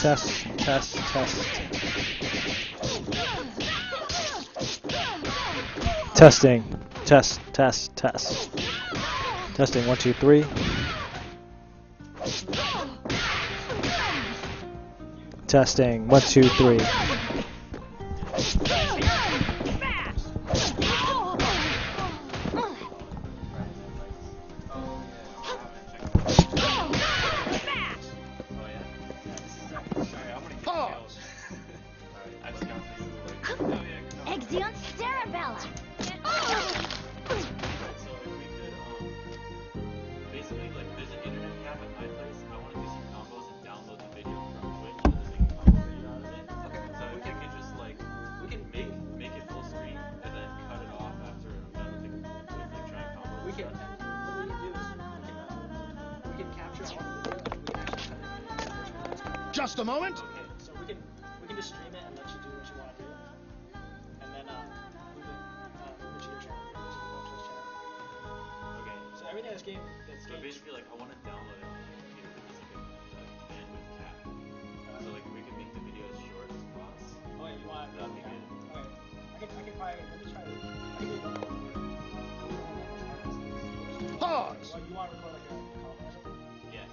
Test, test, test. Testing. Test, test, test. Testing. 1, 2, 3. Testing. 1, 2, 3. Just a moment. Okay, so we can just stream it and let you do what you want to do, and then move it to your channel, to the MilkToast channel. Okay. So everything that's game. So basically, like, I want to download it on my computer because like a bandwidth cap. So like we can make the videos short as possible. Oh yeah, you want? That'd be good. Okay. I can probably let me try. I can do both. Pause. You want to record like a comment or something? Yeah.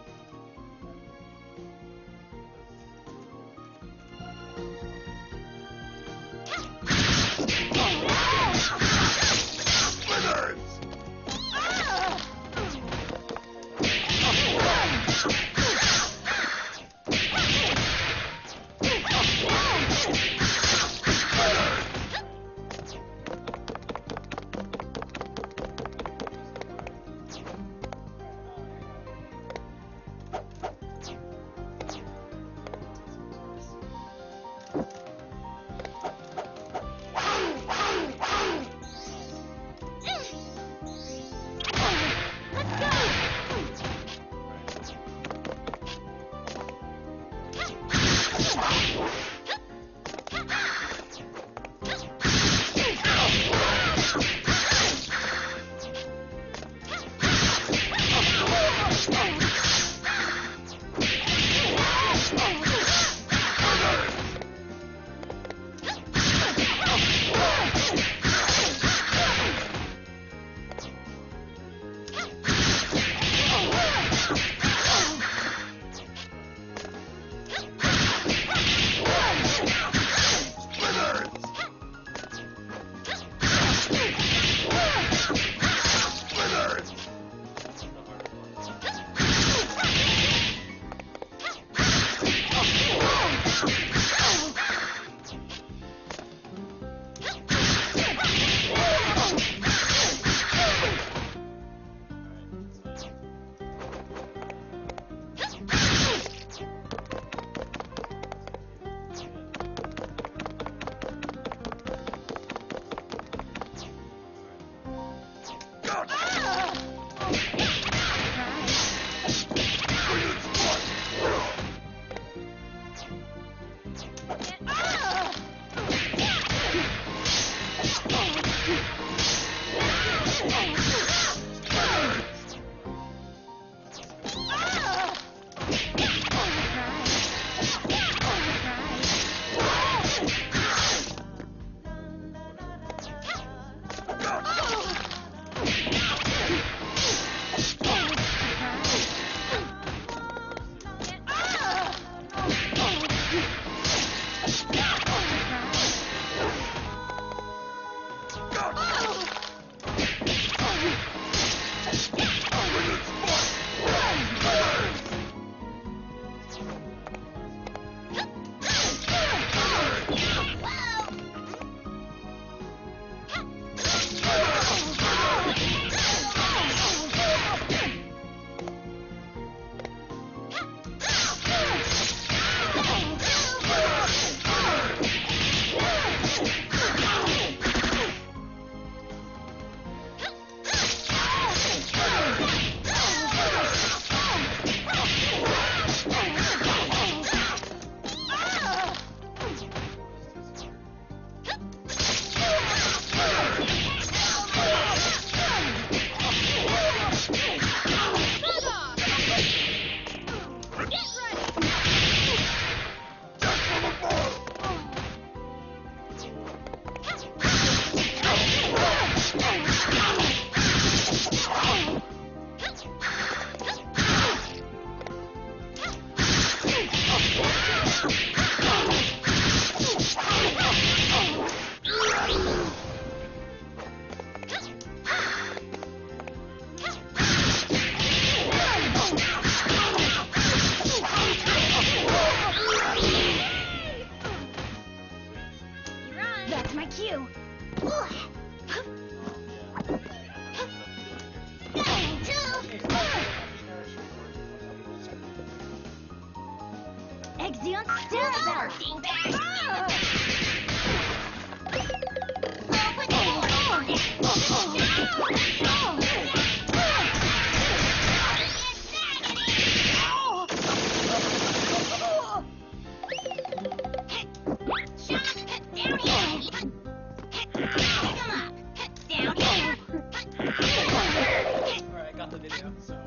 Alright, got the video, so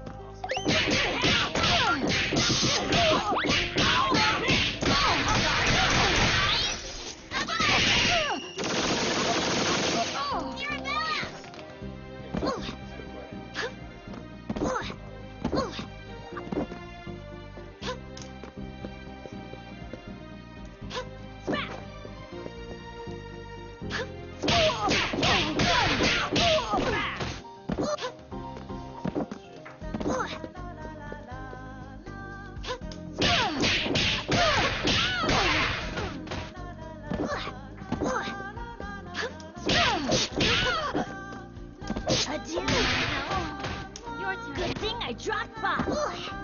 Good thing I dropped by.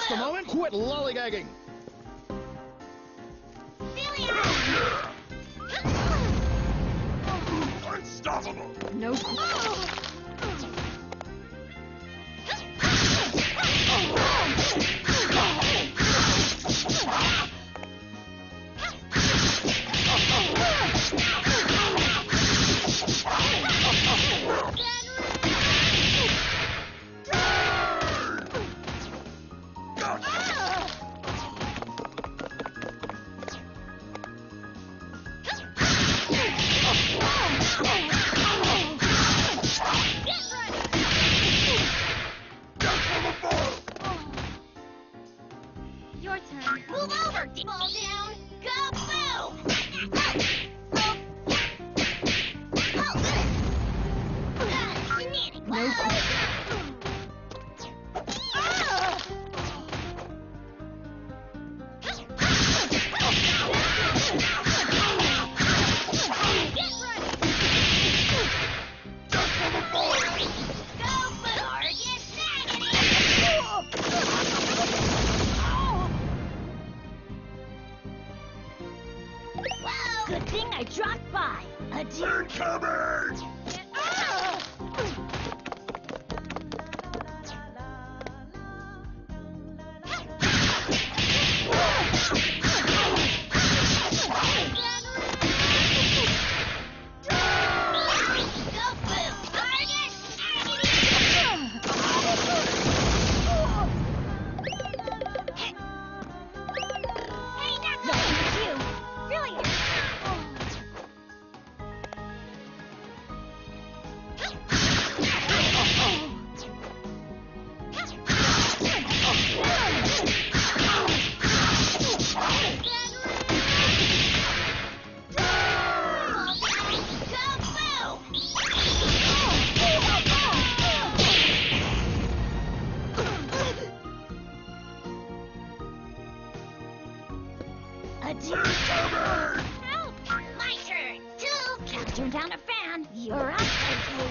Just a moment. Quit lollygagging. Unstoppable. No. Your turn. Move over. Fall down. Go boom. No. Good thing I dropped by. Adieu. Incoming! Help! My turn. Two. Turn down a fan. You're up, okay.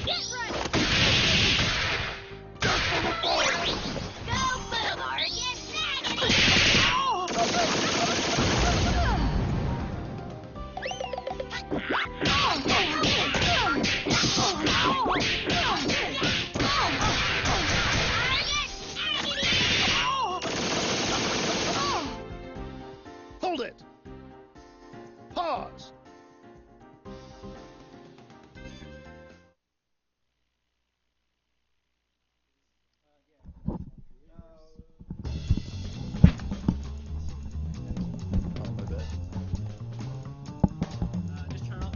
Get ready. Go boom or get Hold it. Pause. Just turn off.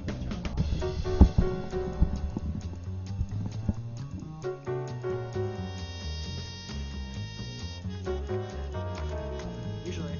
Usually.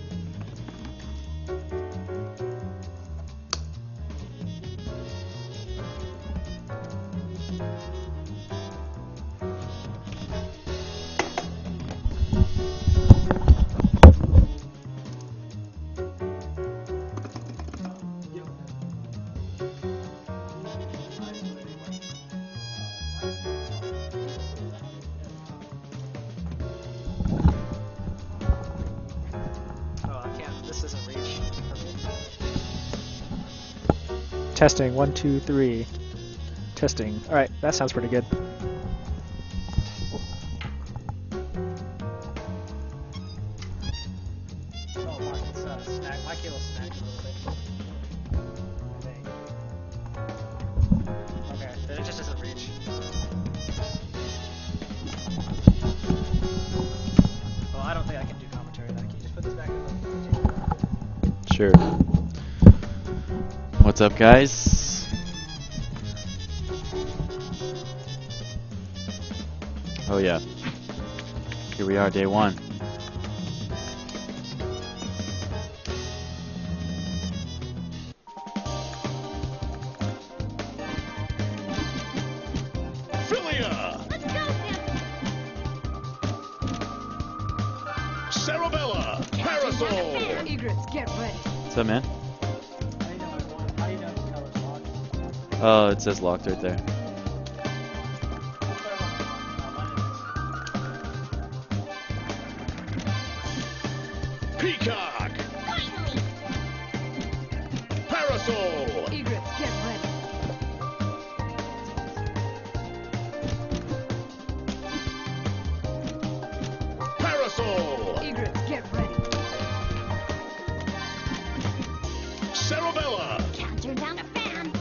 Oh, I can't. This isn't reach. Testing, 1, 2, 3. Testing. Alright, that sounds pretty good. Oh, Mark, it's snag. My cable's snagged a little bit. I think. Okay, then it just doesn't reach. Well, I don't think I can do commentary then. Can you just put this back in the Sure. What's up, guys? Oh yeah. Here we are, day one. Philia. Let's go, Sam. Cerebella. Parasol. Egrets, get ready. What's up, man? How you doing, everyone? How you doing? Oh, it says locked right there. Peacock. Parasol. Egrets, get ready. Parasol. Egrets, get ready. Cerebella. Counter down a fan.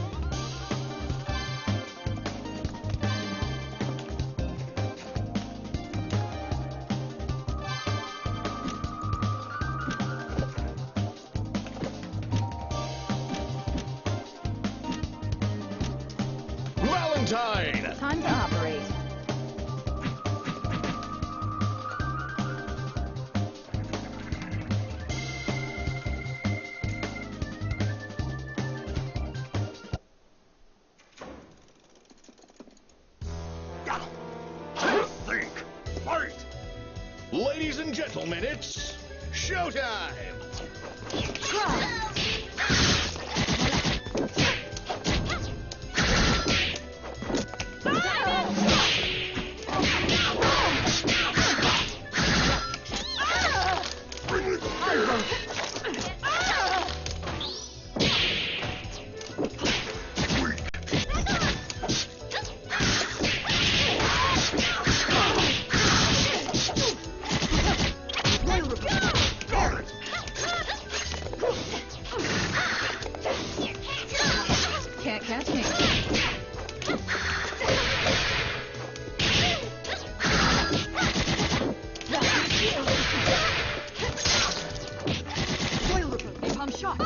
Valentine. Time to operate. Think. Fight. Ladies and gentlemen, it's showtime. Got it. Can't catch me. I'm shot.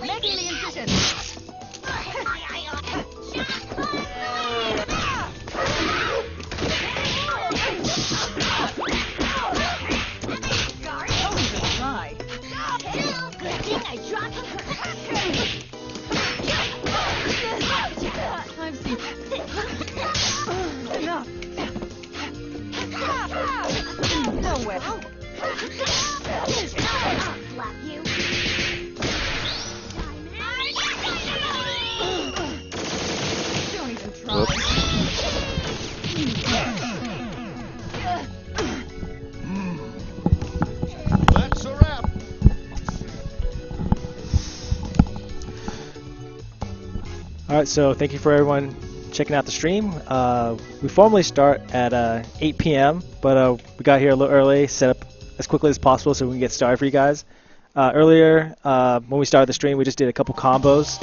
Making the incision. Try. Good thing I dropped Time to enough. No way. I'll slap you. Don't even try. That's a wrap. All right, so thank you for everyone checking out the stream. We formally start at 8 p.m., but we got here a little early, set up as quickly as possible so we can get started for you guys. Earlier, when we started the stream, we just did a couple combos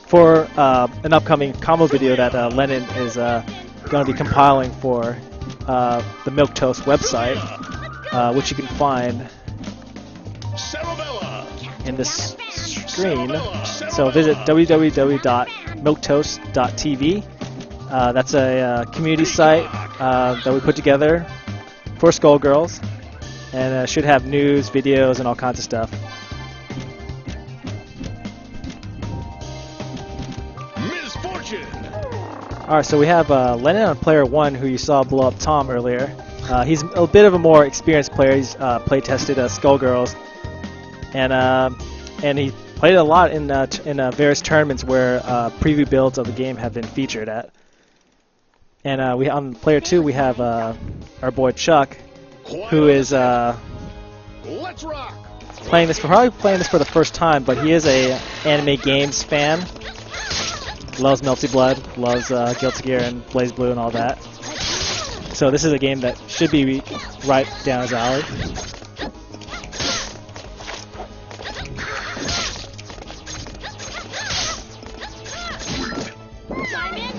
for an upcoming combo video that Lennon is going to be compiling for the MilkToast website, which you can find Cerebella. in this screen. So visit www.milktoast.tv. That's a community site that we put together for SkullGirls, and should have news, videos, and all kinds of stuff. Misfortune. Alright, so we have Lennon on player 1, who you saw blow up Tom earlier. He's a bit of a more experienced player. He's play tested SkullGirls, and he played a lot in various tournaments where preview builds of the game have been featured at. And we on player 2 we have our boy Chuck, who is Let's rock. probably playing this for the first time, but he is a anime games fan. Loves Melty Blood, loves Guilty Gear and Blaze Blue and all that. So this is a game that should be right down his alley. Time in.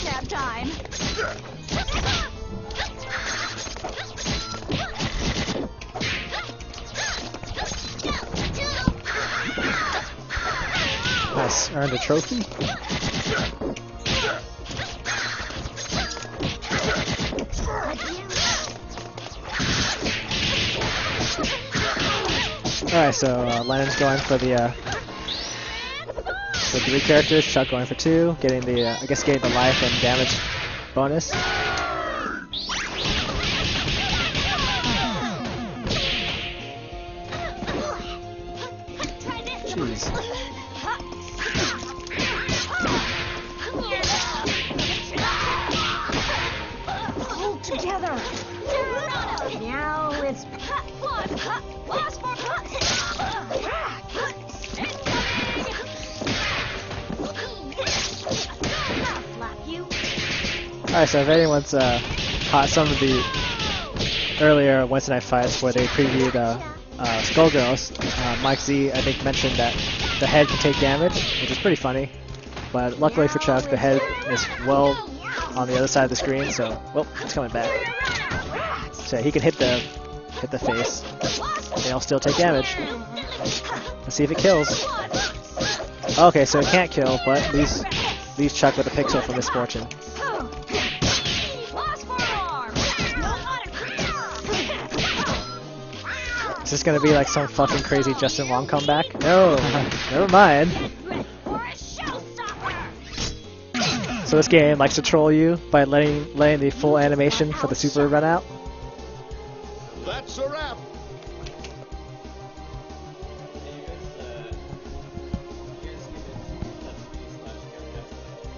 Nap time. Nice, earned a trophy. Alright, so Lennon's going for the 3 characters, Chuck going for 2, getting the, I guess getting the life and damage bonus. Jeez. Hold together. Now it's Alright, so if anyone's caught some of the earlier Wednesday night fights where they previewed SkullGirls, Mike Z, I think, mentioned that the head can take damage, which is pretty funny. But luckily for Chuck, the head is well on the other side of the screen, so, well, it's coming back. So he can hit the face, and he'll still take damage. Let's see if it kills. Okay, so it can't kill, but leaves Chuck with a pixel for misfortune. Is this gonna be like some fucking crazy Justin Long comeback? No, never mind. So this game likes to troll you by letting the full animation for the super run out. That's a wrap.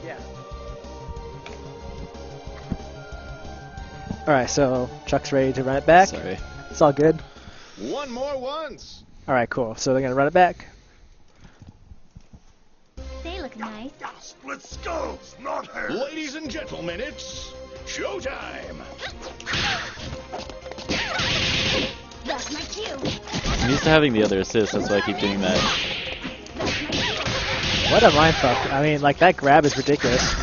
Yeah. Alright, so Chuck's ready to run it back. Sorry. It's all good. One more once. Alright, cool. So they're gonna run it back. They look nice. Split skulls, not hair. Ladies and gentlemen, it's showtime. That's my cue. I'm used to having the other assist, that's why I keep doing that. What a mindfuck. I mean, like, that grab is ridiculous.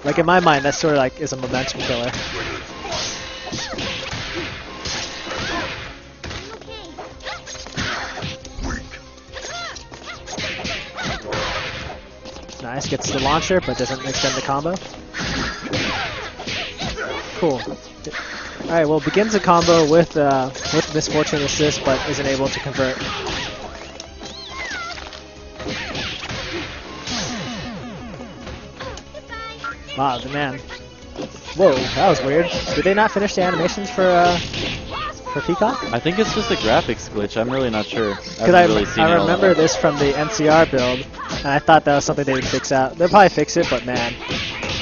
Like, in my mind, that sort of, like, is a momentum killer. Nice, gets the launcher, but doesn't extend the combo. Cool. Alright, well, begins a combo with misfortune assist, but isn't able to convert. Wow, the man. Whoa, that was weird. Did they not finish the animations for Peacock? I think it's just a graphics glitch, I'm really not sure. Because I remember this from the NCR build, and I thought that was something they would fix out. They'll probably fix it, but man,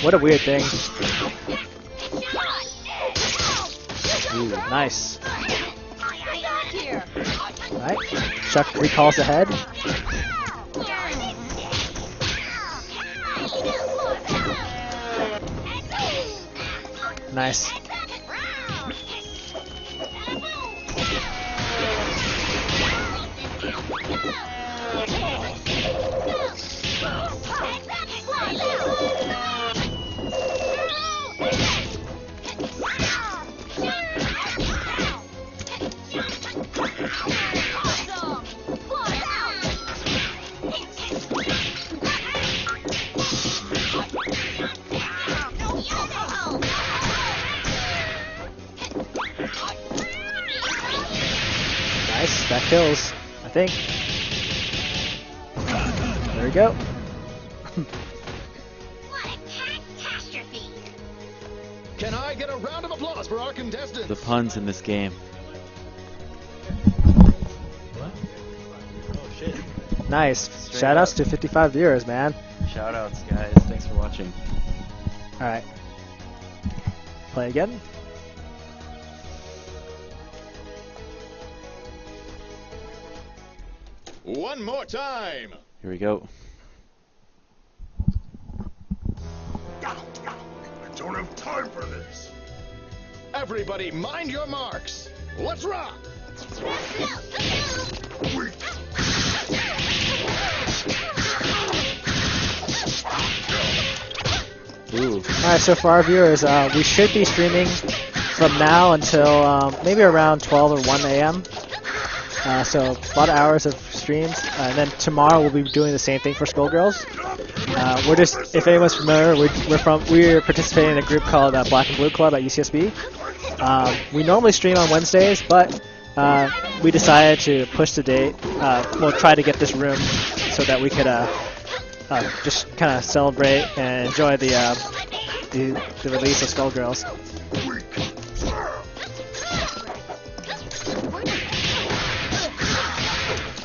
what a weird thing. Ooh, nice. Alright, Chuck recalls the head. Nice. Nice, that kills, I think. There we go. What a catastrophe! Can I get a round of applause for our contestants? The puns in this game. Oh shit. Nice. Straight Shoutouts up. to 55 viewers, man. Shoutouts, guys. Thanks for watching. Alright. Play again. One more time. Here we go. I don't have time for this. Everybody, mind your marks. Let's rock. Weak. Ooh. Alright, so for our viewers, we should be streaming from now until maybe around 12 or 1 a.m. So a lot of hours of streams. And then tomorrow we'll be doing the same thing for SkullGirls. We're just, if anyone's familiar, we're participating in a group called Black and Blue Club at UCSB. We normally stream on Wednesdays, but we decided to push the date. We'll try to get this room so that we could just kind of celebrate and enjoy the release of SkullGirls.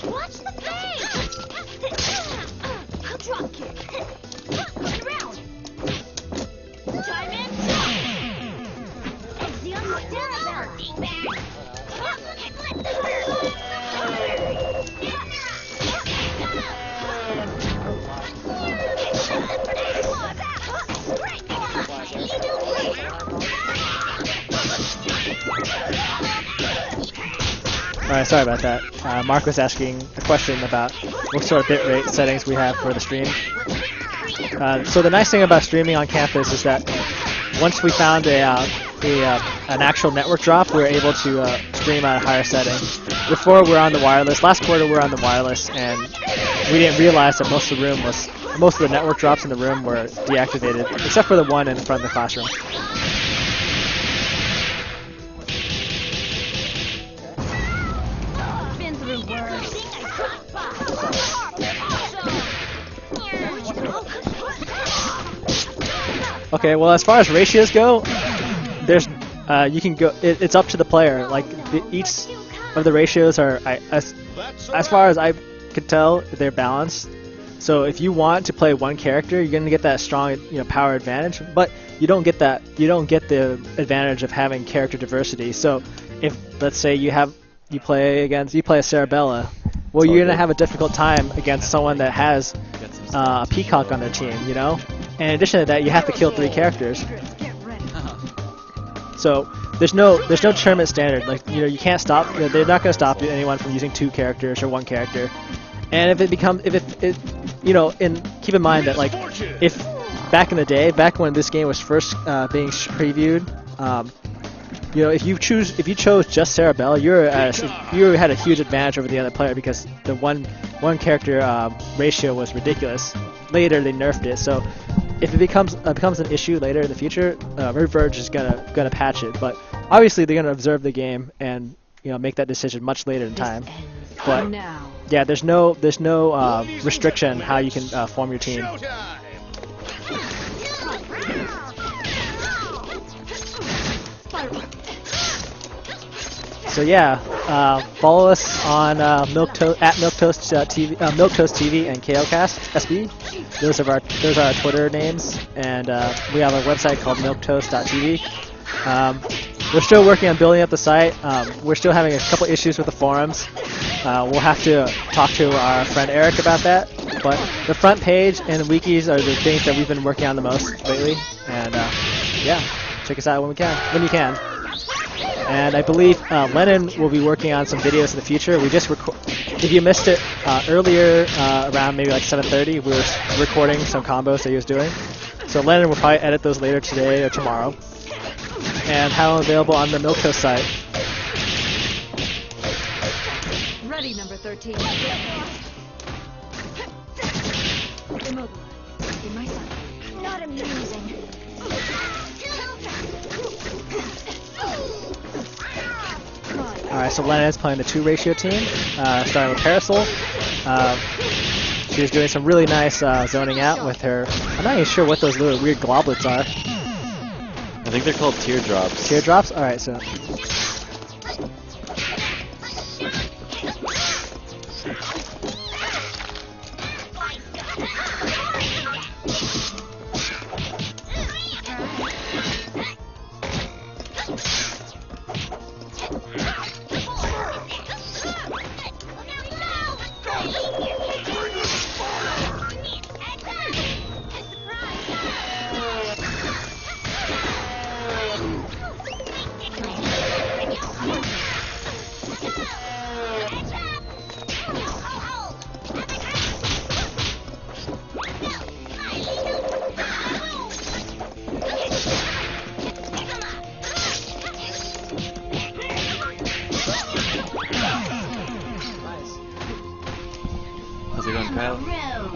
Watch the pace! Drop kick. Going around. Time in. Exio Stellar. Alright, sorry about that. Mark was asking a question about what sort of bitrate settings we have for the stream. So the nice thing about streaming on campus is that once we found an actual network drop, we were able to stream at a higher setting. Before we were on the wireless. Last quarter we were on the wireless, and we didn't realize that most of the network drops in the room were deactivated, except for the one in front of the classroom. Been through worse. Okay, well as far as ratios go, there's you can go. It's up to the player. Like each of the ratios are, as far as I could tell, they're balanced. So if you want to play one character, you're gonna get that strong, power advantage. But you don't get that. You don't get the advantage of having character diversity. So if let's say you play a Cerebella, well, you're gonna have a difficult time against someone that has a Peacock on their team. And in addition to that, you have to kill 3 characters. So there's no tournament standard. Like you can't stop. They're not gonna stop anyone from using 2 characters or 1 character. And if keep in mind that like if back in the day, back when this game was first being previewed, if you chose just Cerebella, you had a huge advantage over the other player because the one character ratio was ridiculous. Later they nerfed it, so if it becomes an issue later in the future, Reverge is gonna patch it. But obviously they're gonna observe the game and make that decision much later in time. But yeah, there's no restriction how you can form your team. Showtime. So yeah, follow us on MilkToast TV, MilkToast TV and KLCast SB. Those are our Twitter names, and we have a website called MilkToast.tv. We're still working on building up the site. We're still having a couple issues with the forums. We'll have to talk to our friend Eric about that. But the front page and the wikis are the things that we've been working on the most lately. And yeah, check us out when you can. And I believe Lennon will be working on some videos in the future. We just if you missed it earlier, around maybe like 7:30, we were recording some combos that he was doing. So Lennon will probably edit those later today or tomorrow, and have them available on the MilkToast site. Ready, number 13. Immobilized. In my sight. Not amusing. Alright, so Lennon is playing the 2 ratio team, starting with Parasol. She was doing some really nice zoning out with her. I'm not even sure what those little weird globlets are. I think they're called teardrops. Teardrops? Alright, so.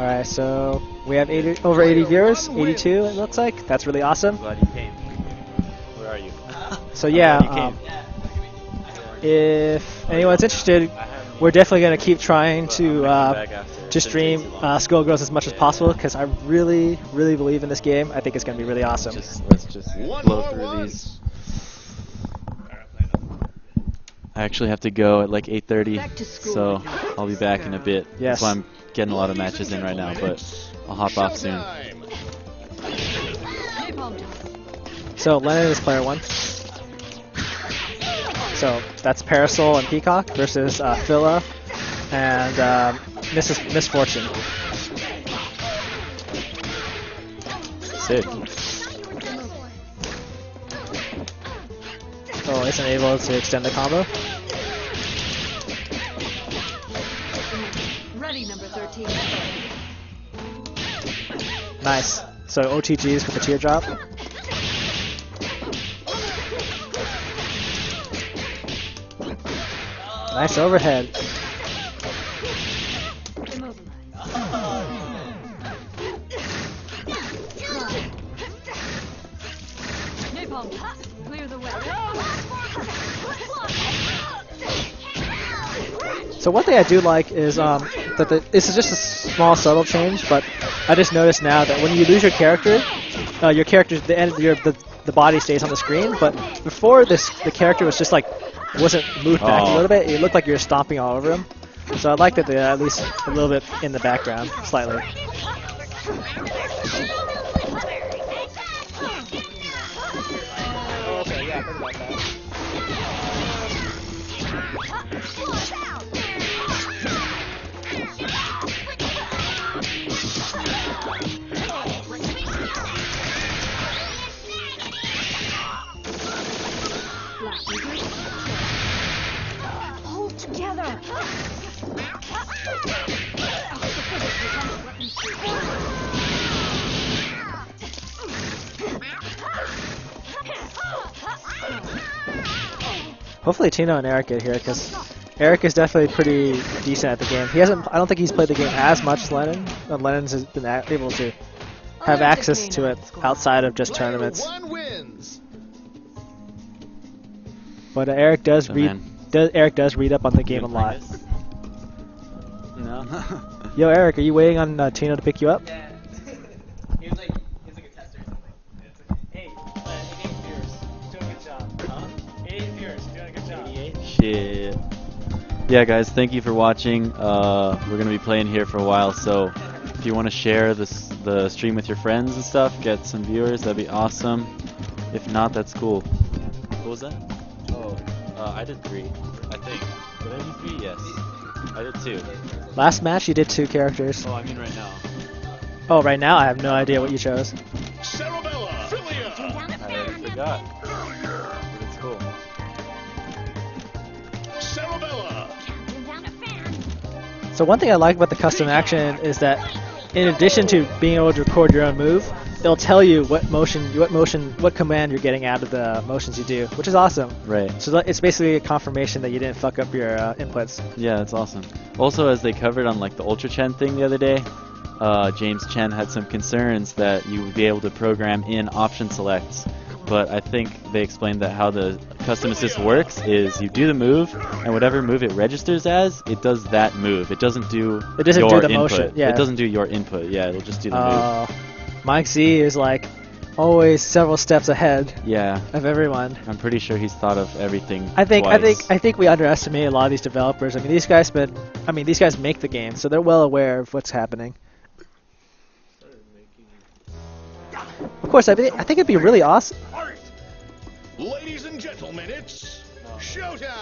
Alright, so we have over 80 viewers, 82 it looks like. That's really awesome. Glad you came. Where are you? So I'm yeah, glad you if anyone's interested, we're definitely going to keep trying to stream SkullGirls as much as possible because I really, really believe in this game. I think it's going to be really awesome. Let's just blow through these. I actually have to go at like 8:30, so I'll be back in a bit. Yes. That's why I'm getting a lot of matches in right now, but I'll hop off soon. So Lennon is player 1. So that's Parasol and Peacock versus Phila and Misfortune. Sick. Oh, isn't able to extend the combo. Ready, number 13. Nice. So OTGs with the teardrop. Nice overhead. Clear the way. So one thing I do like is that this is just a small subtle change, but I just noticed now that when you lose your character, the body stays on the screen. But before this, the character was just like wasn't moved back a little bit. It looked like you were stomping all over him. So I like that they're at least a little bit in the background, slightly. Okay, yeah, think about that. Hold together. Hopefully Tino and Eric get here, because Eric is definitely pretty decent at the game. He hasn't. I don't think he's played the game as much as Lennon. But Lennon's has been able to have access to it outside of just tournaments. But Eric does read. Eric does read up on the game a lot. No. Yo, Eric, are you waiting on Tino to pick you up? Yeah. He was like a tester or something. Hey, 88 viewers. Doing a good job. Huh? 88 viewers. Doing a good job. 88? Shit. Yeah, guys, thank you for watching. We're gonna be playing here for a while, so if you want to share the stream with your friends and stuff, get some viewers, that'd be awesome. If not, that's cool. What was that? Oh, I did 3, I think. Did I do 3? Yes. I did 2. Last match you did 2 characters. Oh, I mean right now. Oh, right now I have no idea what you chose. I forgot. But it's cool. So one thing I like about the custom action is that in addition to being able to record your own move, it'll tell you what command you're getting out of the motions you do, which is awesome. Right. So it's basically a confirmation that you didn't fuck up your inputs. Yeah, that's awesome. Also, as they covered on like the Ultra Chen thing the other day, James Chen had some concerns that you would be able to program in option selects. But I think they explained that how the custom assist works is you do the move, and whatever move it registers as, it does that move. It doesn't do It doesn't your do the input. motion. Yeah. It doesn't do your input. Yeah, it'll just do the move. Mike Z is like always several steps ahead Yeah. of everyone. I'm pretty sure he's thought of everything. I think twice. we underestimate a lot of these developers. I mean, these guys make the game, so they're well aware of what's happening. Of course, I think it'd be really awesome. Ladies and gentlemen, it's showtime!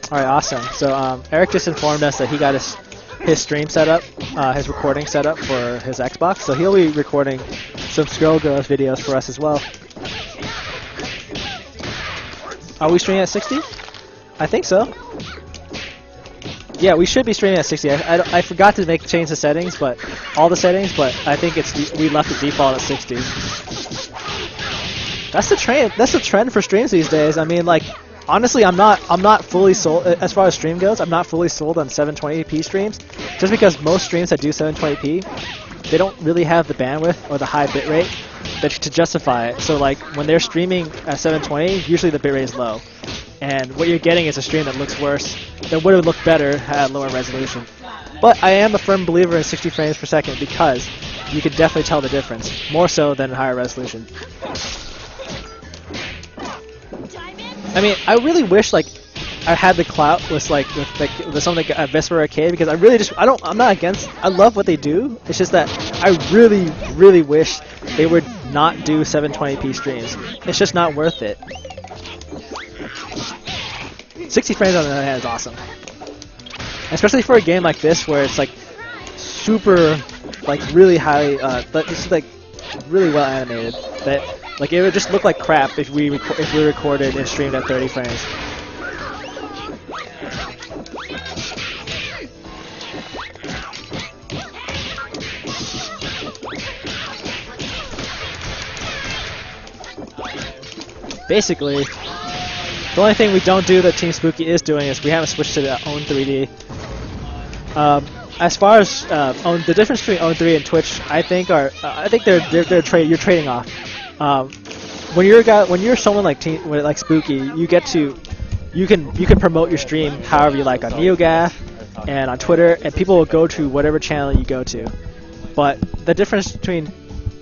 Alright, awesome. So Eric just informed us that he got his stream set up, his recording set up for his Xbox, so he'll be recording some SkullGirls videos for us as well. Are we streaming at 60? I think so. Yeah, we should be streaming at 60. I forgot to change the settings, but all the settings, but I think we left the default at 60. That's the trend. That's the trend for streams these days. I mean, like, honestly, I'm not fully sold as far as stream goes. I'm not fully sold on 720p streams, just because most streams that do 720p, they don't really have the bandwidth or the high bitrate to justify it. So like when they're streaming at 720, usually the bitrate is low, and what you're getting is a stream that looks worse, that would have looked better at lower resolution. But I am a firm believer in 60 frames per second because you can definitely tell the difference, more so than higher resolution. I mean, I really wish like I had the clout with something like Vesper Arcade, because I'm not against. I love what they do. It's just that I really wish they would not do 720p streams. It's just not worth it. 60 frames on the other hand is awesome, especially for a game like this where it's like super, like really high, but it's like really well animated. That like it would just look like crap if we recorded and streamed at 30 frames. Basically, the only thing we don't do that Team Spooky is doing is we haven't switched to the Own 3D. As far as the difference between Own 3 and Twitch, I think you're trading off. When you're someone like Spooky, you can promote your stream however you like on NeoGAF and on Twitter, and people will go to whatever channel you go to. But the difference between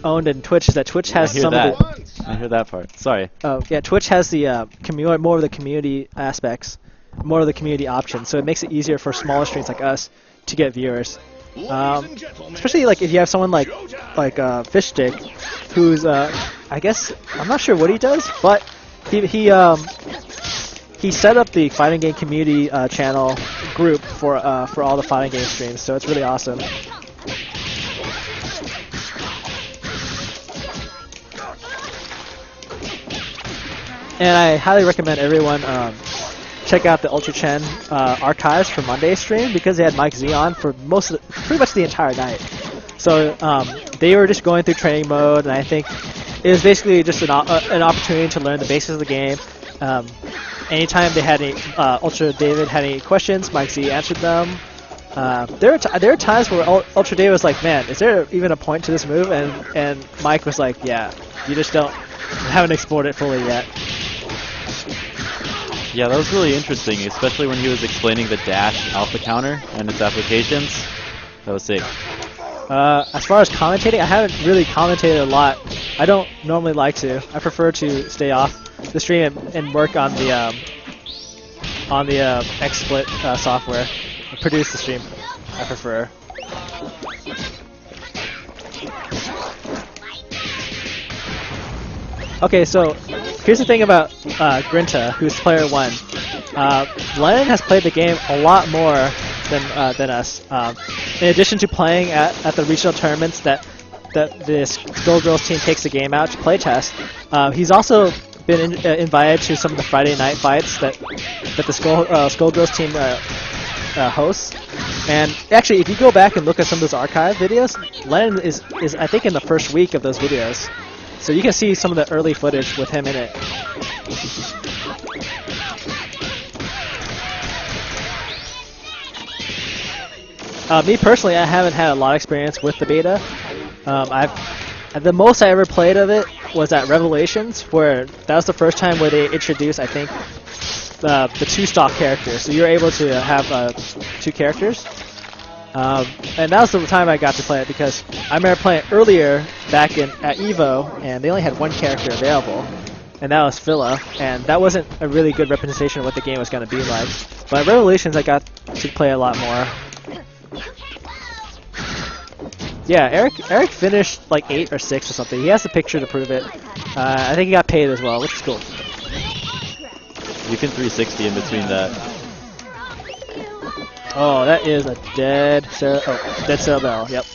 Owned and Twitch is that Twitch has some of the. I hear that part. Sorry. Oh yeah, Twitch has the more of the community aspects, more of the community options, so it makes it easier for smaller streams like us to get viewers. Especially like if you have someone like Fishstick, who's I guess I'm not sure what he does, but he set up the fighting game community channel group for all the fighting game streams, so it's really awesome. And I highly recommend everyone check out the Ultra Chen archives for Monday's stream, because they had Mike Z on for pretty much the entire night. So they were just going through training mode, and I think it was basically just an opportunity to learn the basics of the game. Anytime they had any Ultra David had any questions, Mike Z answered them. There are times where Ultra David was like, "Man, is there even a point to this move?" And Mike was like, "Yeah, you just haven't explored it fully yet." Yeah, that was really interesting, especially when he was explaining the dash alpha counter and its applications. That was sick. As far as commentating, I haven't really commentated a lot. I don't normally like to. I prefer to stay off the stream and work on the XSplit software. Produce the stream, I prefer. Okay, so here's the thing about Grinta, who's player 1. Lennon has played the game a lot more than us. In addition to playing at the regional tournaments that the SkullGirls team takes the game out to play test, he's also been invited to some of the Friday night fights that the SkullGirls team hosts. And actually, if you go back and look at some of those archive videos, Lennon is I think in the first week of those videos. So you can see some of the early footage with him in it. Me personally, I haven't had a lot of experience with the beta. The most I ever played of it was at Revelations, where that was the first time where they introduced, I think, the 2 stock characters. So you're able to have 2 characters. And that was the time I got to play it, because I remember playing it earlier back at EVO, and they only had 1 character available, and that was Philo, and that wasn't a really good representation of what the game was going to be like. But at Revelations, I got to play a lot more. Yeah, Eric finished like 8 or 6 or something. He has a picture to prove it. I think he got paid as well, which is cool. You can 360 in between that. Oh, that is a dead Cerebell. Yep.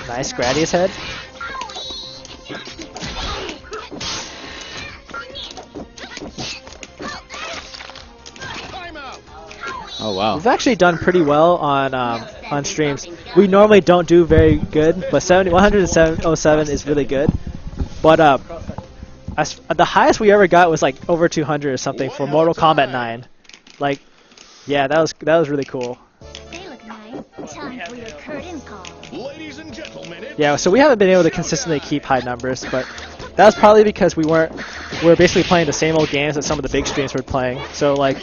Nice Gradius head. Oh wow. We've actually done pretty well on streams. We normally don't do very good, but 107 is really good. But the highest we ever got was like over 200 or something for Mortal Kombat 9. Like, yeah, that was really cool. They look nice. Time for your curtain call. Ladies and gentlemen, it's Yeah, so we haven't been able to consistently keep high numbers, but that was probably because we were basically playing the same old games that some of the big streams were playing. So like,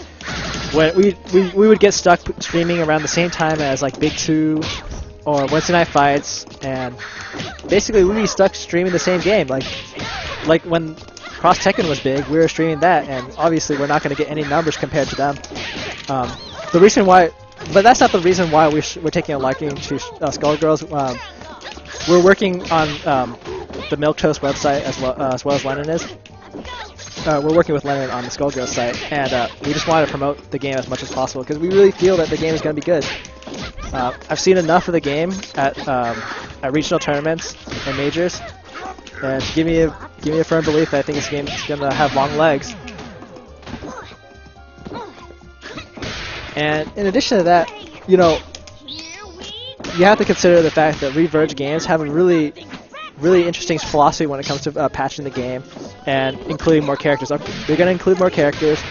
when we would get stuck streaming around the same time as like Big 2 or Wednesday Night Fights, and basically we'd be stuck streaming the same game. Like when Cross Tekken was big, we were streaming that, and obviously we're not going to get any numbers compared to them. The reason why, but that's not the reason why we're taking a liking to SkullGirls. We're working on the MilkToast website as well as Lennon is. We're working with Lennon on the SkullGirls site, and we just want to promote the game as much as possible because we really feel that the game is going to be good. I've seen enough of the game at regional tournaments and majors, and give me a firm belief that I think this game is going to have long legs. And in addition to that, you know, you have to consider the fact that Reverge games have a really interesting philosophy when it comes to patching the game and including more characters. They're going to include more characters,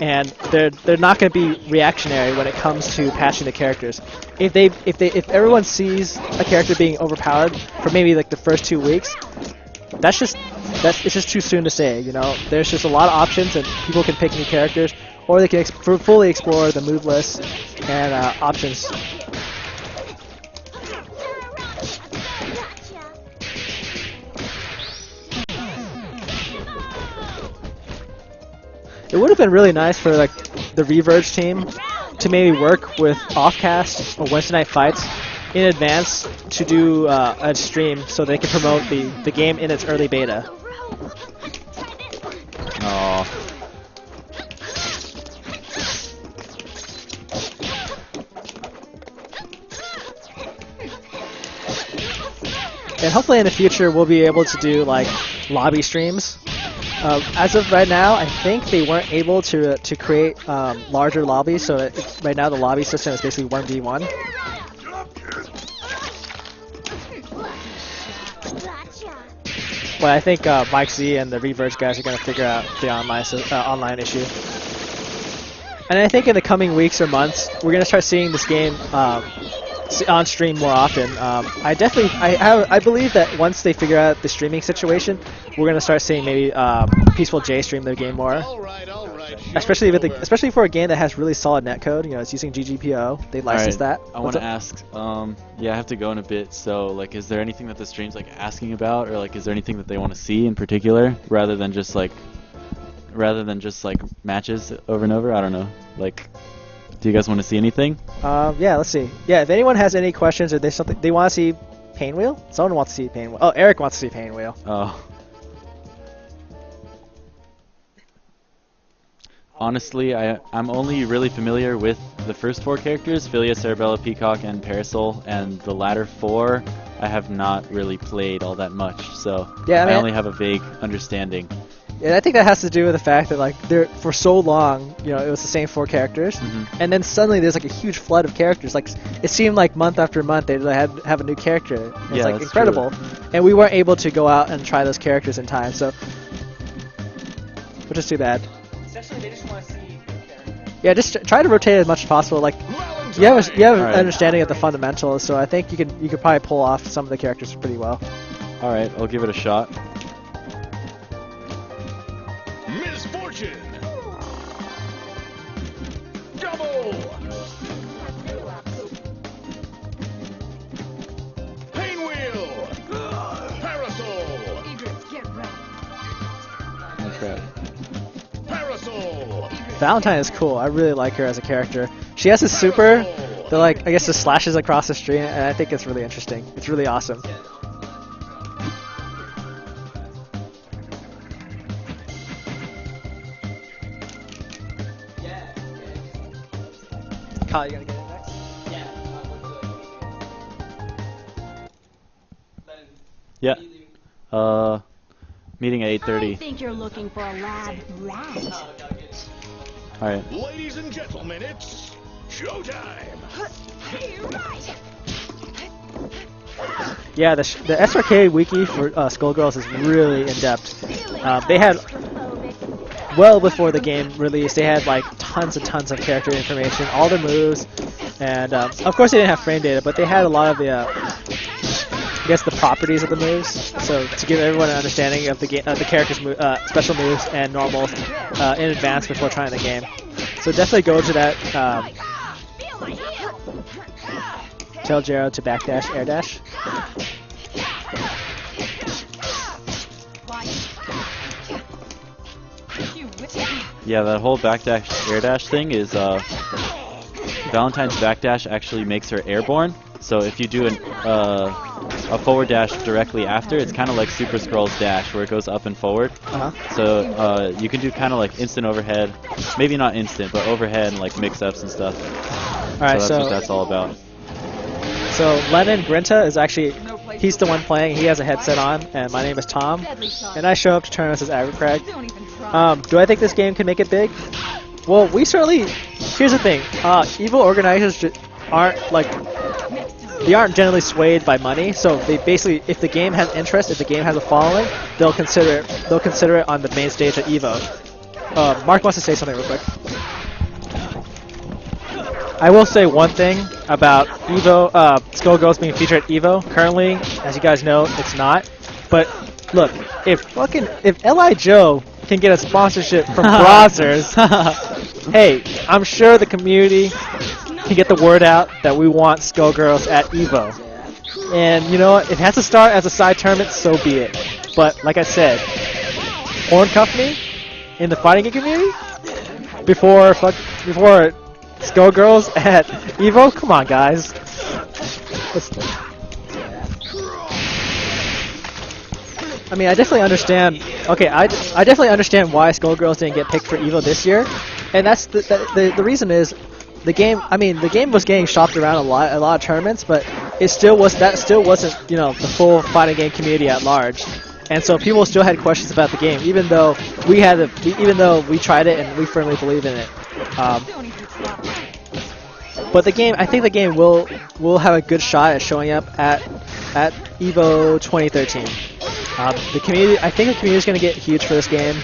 and they're not going to be reactionary when it comes to patching the characters. If everyone sees a character being overpowered for maybe like the first 2 weeks, it's just too soon to say. You know, there's just a lot of options, and people can pick new characters, or they can fully explore the move list and options. It would have been really nice for like the Reverge team to maybe work with Offcast or Wednesday Night Fights in advance to do a stream so they can promote the game in its early beta. Oh. And hopefully in the future we'll be able to do like lobby streams. As of right now, I think they weren't able to create larger lobbies, so that right now the lobby system is basically 1v1. But I think Mike Z and the Reverge guys are going to figure out the online issue. And I think in the coming weeks or months, we're going to start seeing this game on stream more often. I believe that once they figure out the streaming situation, we're gonna start seeing maybe Peaceful J stream their game more. all right. Especially for a game that has really solid netcode. You know, it's using GGPO. They license that. I want to ask. Yeah, I have to go in a bit. So, like, is there anything that the stream's like asking about, or like, is there anything that they want to see in particular, rather than just like matches over and over? I don't know. Like, do you guys want to see anything? Yeah, let's see. Yeah, if anyone has any questions or there's something they want to see, Painwheel. Someone wants to see Painwheel. Oh, Eric wants to see Painwheel. Oh. Honestly, I'm only really familiar with the first 4 characters, Philia, Cerebella, Peacock, and Parasol, and the latter 4 I have not really played all that much, so yeah, I only have a vague understanding. Yeah, I think that has to do with the fact that like for so long, you know, it was the same 4 characters, and then suddenly there's like a huge flood of characters. Like it seemed like month after month they have a new character. It's Yeah, like that's incredible, true. and we weren't able to go out and try those characters in time, so which is too bad. Essentially, they just want to see characters. Yeah, just try to rotate as much as possible. Like you have an Alright. understanding of the fundamentals, so I think you could probably pull off some of the characters pretty well. All right, I'll give it a shot. Misfortune. Double. Painwheel. Parasol. Egrets, get ready. Oh crap. Parasol. Valentine is cool. I really like her as a character. She has a super that, like, I guess just slashes across the screen, and I think it's really interesting. It's really awesome. Kyle, you gotta get it next? Yeah. Meeting at I 8:30. think you're looking for a lab rat. All right. Ladies and gentlemen, it's Showtime! Yeah, the SRK wiki for SkullGirls is really in depth. They had well before the game release, they had like tons and tons of character information, all their moves, and of course they didn't have frame data, but they had a lot of the I guess the properties of the moves. So to give everyone an understanding of the characters' special moves and normals in advance before trying the game. So definitely go to that. Tell Jero to backdash, air dash. Yeah, that whole backdash air dash thing is Valentine's backdash actually makes her airborne. So if you do a forward dash directly after, it's kind of like Super Skrull's dash where it goes up and forward. So you can do kind of like instant overhead, maybe not instant, but overhead and like mix-ups and stuff. Alright, so that's what that's all about. So Lennon Grinta is actually, he's the one playing, he has a headset on, and my name is Tom, and I show up to tournaments as Agricrag. Do I think this game can make it big? Well, we certainly, here's the thing, evil organizers aren't like, they aren't generally swayed by money, so they basically, if the game has interest, if the game has a following, they'll consider it on the main stage at EVO. Mark wants to say something real quick. I will say one thing about EVO, SkullGirls being featured at EVO. Currently, as you guys know, it's not. But look, if Li Joe can get a sponsorship from Browsers, hey, I'm sure the community can get the word out that we want SkullGirls at EVO. And you know what? If it has to start as a side tournament, so be it. But like I said, Horn Company in the fighting game community before SkullGirls at EVO? Come on, guys. I mean, I definitely understand. Okay, I definitely understand why SkullGirls didn't get picked for EVO this year, and that's the reason is the game. I mean, the game was getting shopped around a lot of tournaments, but it still wasn't the full fighting game community at large. And so people still had questions about the game, even though we tried it and we firmly believe in it. But the game, I think the game will have a good shot at showing up at EVO 2013. The community, I think the community is going to get huge for this game.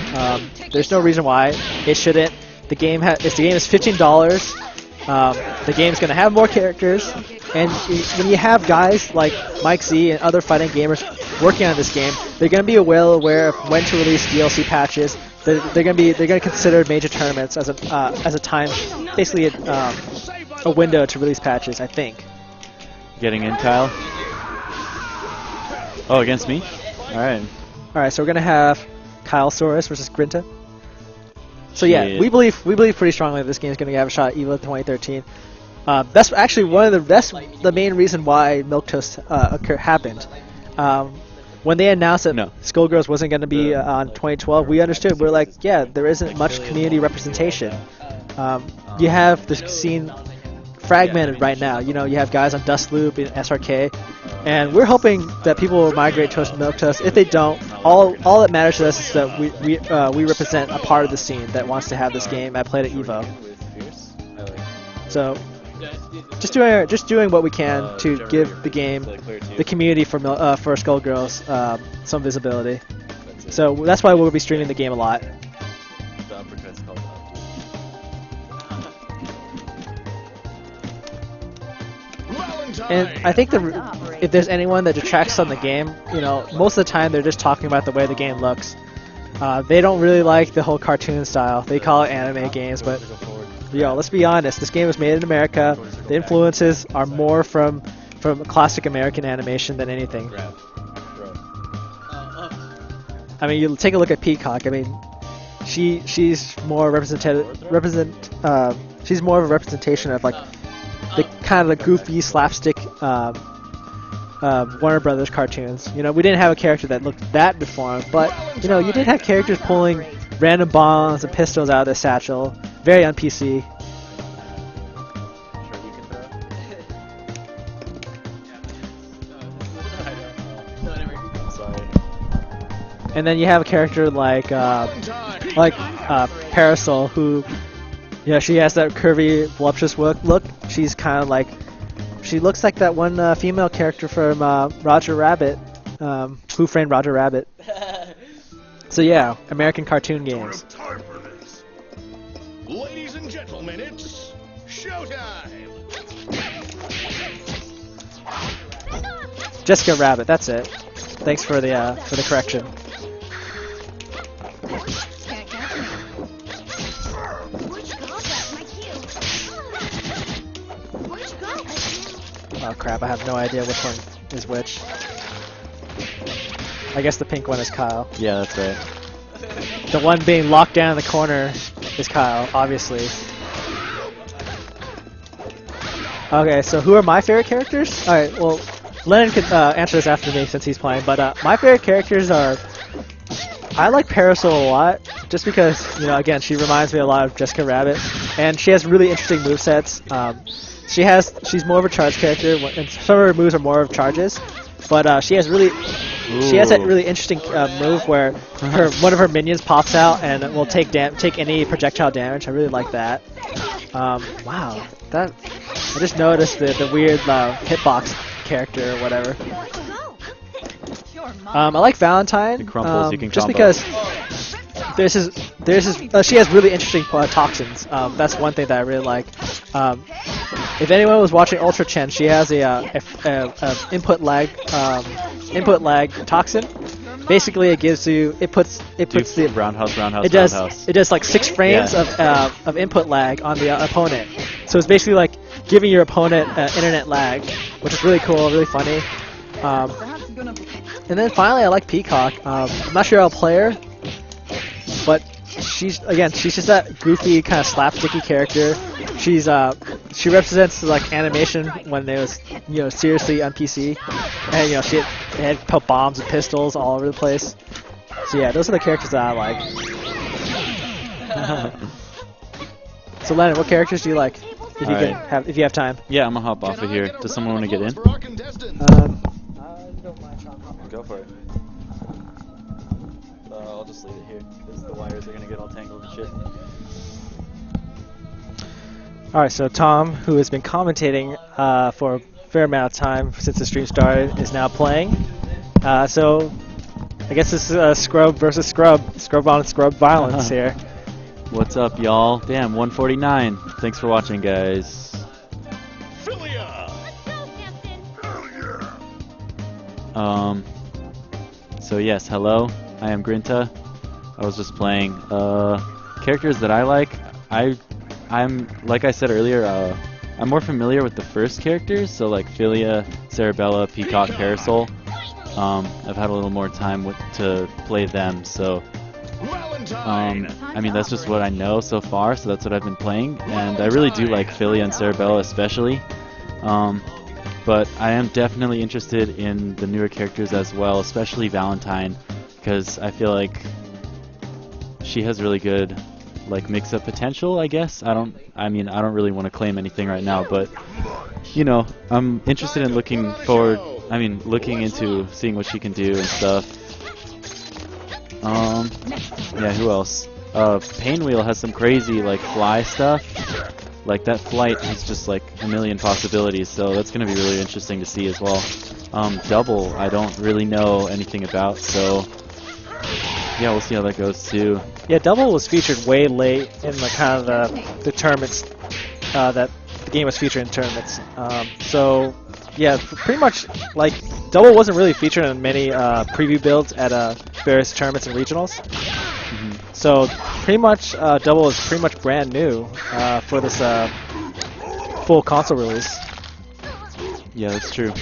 There's no reason why it shouldn't. The game is $15. The game's going to have more characters, and when you have guys like Mike Z and other fighting gamers working on this game, they're going to be well aware of when to release DLC patches. They're going to consider major tournaments as a time, basically a window to release patches. I think. Getting in, Kyle. Oh, against me? All right. All right. So we're going to have Kyle Soros versus Grinta. So yeah, we believe pretty strongly that this game is going to have a shot at EVO 2013. That's actually that's the main reason why MilkToast happened. When they announced that SkullGirls wasn't going to be on 2012, we understood. We're like, yeah, there isn't much community representation. You have the scene fragmented right now. You know, you have guys on Dustloop and SRK, and we're hoping that people will migrate to MilkToast. If they don't, all that matters to us is that we represent a part of the scene that wants to have this game at Play at EVO. So just doing what we can to give the game, the community for SkullGirls some visibility. So that's why we'll be streaming the game a lot. And I think if there's anyone that detracts on the game, you know, most of the time they're just talking about the way the game looks. They don't really like the whole cartoon style. They call it anime games, but yo, let's be honest. This game was made in America. The influences are more from classic American animation than anything. I mean, you take a look at Peacock. I mean, she's more she's more of a representation of like the kind of the goofy slapstick Warner Brothers cartoons. You know, we didn't have a character that looked that deformed, but you know, you did have characters pulling random bombs and pistols out of their satchel. Very un-PC. And then you have a character like Parasol, who Yeah, she has that curvy, voluptuous look. She's kind of like, she looks like that one female character from Roger Rabbit, Who Framed Roger Rabbit. So yeah, American cartoon Don't games. have time for this. Ladies and gentlemen, it's showtime. Jessica Rabbit, that's it. Thanks for the correction. Can't catch me. Where'd you go? That's my cue. Where'd you go? Oh crap, I have no idea which one is which. I guess the pink one is Kyle. Yeah, that's right. The one being locked down in the corner is Kyle, obviously. Okay, so who are my favorite characters? Alright, well, Lennon could answer this after me since he's playing, but my favorite characters are... I like Parasol a lot, just because, you know, again, she reminds me a lot of Jessica Rabbit, and she has really interesting movesets. She's more of a charge character, and some of her moves are more of charges, but she has that really interesting move where one of her minions pops out and will take any projectile damage. I really like that. Wow, I just noticed the weird hitbox character or whatever. Sure, I like Valentine, It crumples, you can just combo. because she has really interesting toxins. That's one thing that I really like. If anyone was watching Ultra Chen, she has a input lag toxin. Basically, it puts the roundhouse, it does like 6 frames of input lag on the opponent. So it's basically like giving your opponent internet lag, which is really cool, really funny. That's gonna be. And then finally, I like Peacock. I'm not sure I'll play her, but she's just that goofy kind of slapsticky character. She represents like animation when it was seriously on PC, and she had put bombs and pistols all over the place. So yeah, those are the characters that I like. So Lennon, what characters do you like? If you have time. Yeah, I'm gonna hop off Can of I here. get a Does round someone of want to get in? applause for our contestants? Go for it. I'll just leave it here because the wires are gonna get all tangled and shit. Alright, so Tom, who has been commentating for a fair amount of time since the stream started, is now playing. So I guess this is Scrub versus Scrub. Scrub on Scrub violence here. What's up, y'all? Damn, 149. Thanks for watching, guys. Philia! Hell yeah! So yes, hello. I am Grinta. I was just playing. Characters that I like. I'm like I said earlier. I'm more familiar with the first characters, so like Philia, Cerebella, Peacock, Parasol. I've had a little more time to play them, so. Valentine! I mean, that's just what I know so far, so that's what I've been playing, and I really do like Philia and Cerebella especially. But I am definitely interested in the newer characters as well, especially Valentine, because I feel like she has really good like mix-up potential, I guess. I don't really want to claim anything right now, but I'm interested in looking into seeing what she can do and stuff. Yeah, who else? Painwheel has some crazy like fly stuff. Like that flight has just like a million possibilities, so that's gonna be really interesting to see as well. Double, I don't really know anything about, so yeah, we'll see how that goes too. Yeah, Double was featured way late in the kind of the tournaments that the game was featured in tournaments. So yeah, pretty much like Double wasn't really featured in many preview builds at various tournaments and regionals. So pretty much Double is pretty much brand new for this full console release. Yeah, that's true.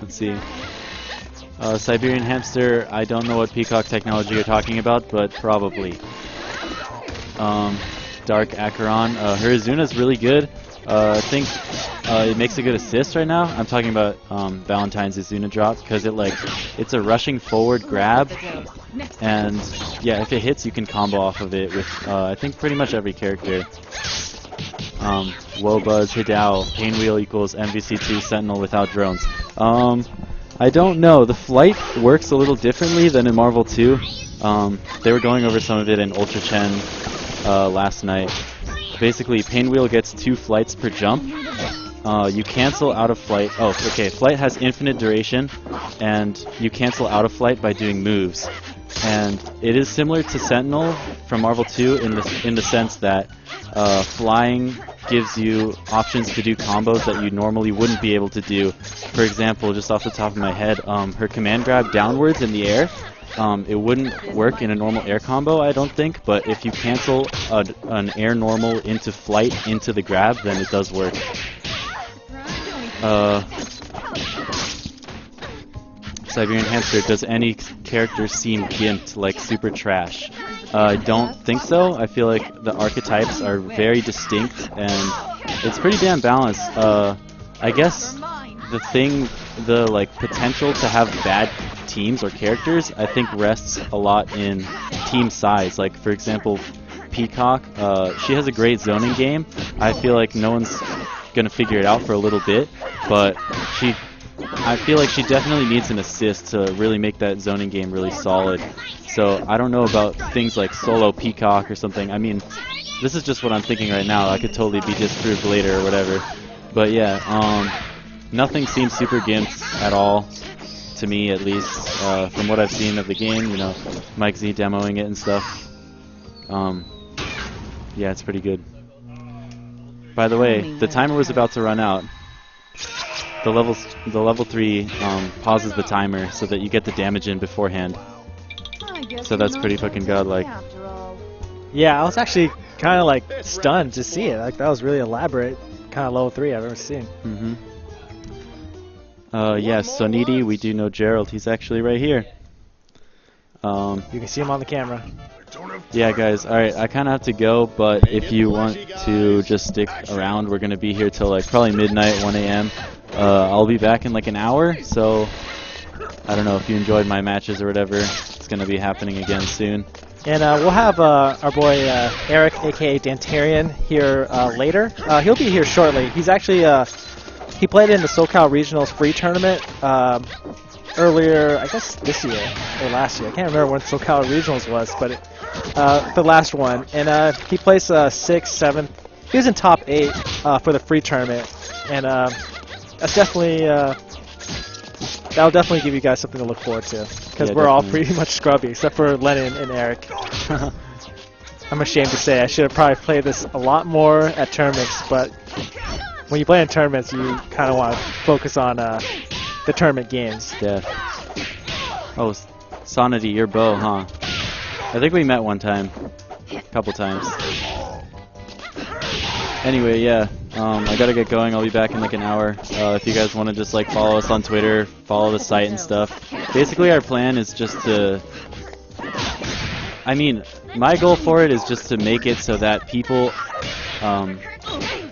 Let's see. Siberian Hamster, I don't know what Peacock technology you're talking about, but probably. Dark Acheron, her Azuna's really good. I think it makes a good assist right now. I'm talking about Valentine's Azuna drop, because it's a rushing forward grab, and yeah, if it hits you can combo off of it with I think pretty much every character. Wobuzz, Hidao, Painwheel equals MVC2 Sentinel without drones. I don't know. The flight works a little differently than in Marvel 2. They were going over some of it in Ultra Chen last night. Basically, Pinwheel gets 2 flights per jump. You cancel out of flight. Oh, okay. Flight has infinite duration, and you cancel out of flight by doing moves. And it is similar to Sentinel from Marvel 2 in the sense that flying gives you options to do combos that you normally wouldn't be able to do. For example, just off the top of my head, her command grab downwards in the air, it wouldn't work in a normal air combo, I don't think, but if you cancel an air normal into flight into the grab, then it does work. Siberian Hamster, does any character seem gimped like Super Trash? I don't think so. I feel like the archetypes are very distinct and it's pretty damn balanced. I guess the like potential to have bad teams or characters, I think rests a lot in team size. Like for example, Peacock, she has a great zoning game. I feel like no one's gonna figure it out for a little bit, but I feel like she definitely needs an assist to really make that zoning game really solid. So I don't know about things like solo Peacock or something. I mean, this is just what I'm thinking right now. I could totally be disproved later or whatever. But yeah, nothing seems super gimped at all, to me at least, from what I've seen of the game. You know, Mike Z demoing it and stuff. Yeah, it's pretty good. By the way, the timer was about to run out. The level 3 pauses the timer so that you get the damage in beforehand. So that's pretty fucking godlike. Yeah, I was actually kind of like stunned to see it. Like that was really elaborate, kind of level 3 I've ever seen. Mm-hmm. Yes, Sonidi, we do know Gerald. He's actually right here. You can see him on the camera. Yeah, guys. All right, I kind of have to go, but if you want to just stick around, we're gonna be here till like probably midnight, 1 a.m. I'll be back in like an hour, so I don't know if you enjoyed my matches or whatever. It's gonna be happening again soon. And we'll have our boy Eric, aka Dantarian, here later. He'll be here shortly. He's actually he played in the SoCal Regionals free tournament earlier, I guess this year or last year. I can't remember when SoCal Regionals was, but the last one. And he placed 6th, 7th. He was in top 8 for the free tournament, and that's definitely that'll definitely give you guys something to look forward to, because Yeah, we're all definitely. pretty much scrubby except for Lennon and Eric. I'm ashamed to say I should have probably played this a lot more at tournaments, but when you play in tournaments, you kind of want to focus on the tournament games. Yeah. Oh, Sonity, your bow, huh? I think we met one time, a couple times. Anyway, yeah. I gotta get going. I'll be back in like an hour. If you guys want to just like follow us on Twitter, follow the site and stuff. Basically, our plan is just to. I mean, my goal for it is just to make it so that people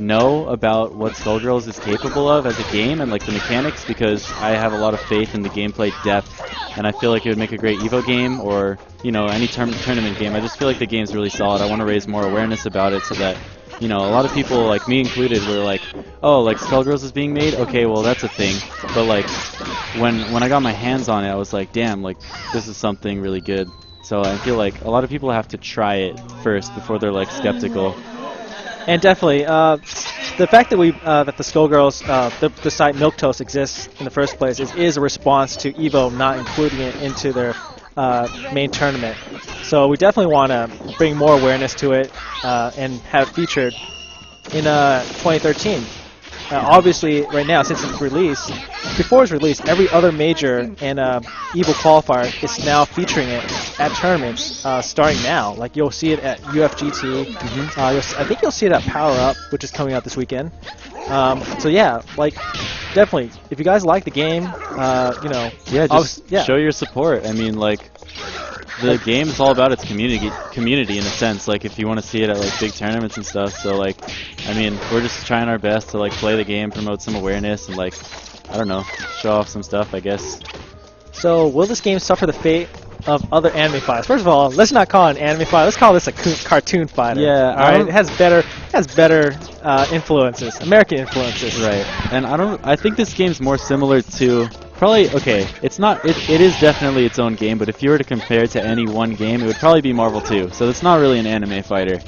know about what SkullGirls is capable of as a game and like the mechanics, because I have a lot of faith in the gameplay depth, and I feel like it would make a great Evo game or, you know, any tournament game. I just feel like the game's really solid. I want to raise more awareness about it so that, you know, a lot of people, like me included, were like, oh, like SkullGirls is being made? Okay, well that's a thing. But like, when I got my hands on it, I was like, damn, like this is something really good. So I feel like a lot of people have to try it first before they're like skeptical. And definitely, the fact that that the SkullGirls, the site MilkToast exists in the first place is a response to Evo not including it into their main tournament. So we definitely want to bring more awareness to it and have it featured in 2013. Obviously, right now, since it's released, before it's released, every other major and Evo qualifier is now featuring it at tournaments starting now. Like, you'll see it at UFGT. I think you'll see it at Power Up, which is coming out this weekend. So yeah, like, definitely, if you guys like the game, you know, yeah, just show your support. I mean, like, the game is all about its community in a sense. Like, if you want to see it at like big tournaments and stuff. So like, I mean, we're just trying our best to like play the game, promote some awareness, and like, I don't know, show off some stuff, I guess. So will this game suffer the fate of other anime fighters? First of all, let's not call it an anime fighter. Let's call this a cartoon fighter. Yeah, all right. It has better influences, American influences. Right. And I think this game's more similar to Probably, okay, it's not, it is definitely its own game, but if you were to compare it to any one game, it would probably be Marvel 2. So it's not really an anime fighter.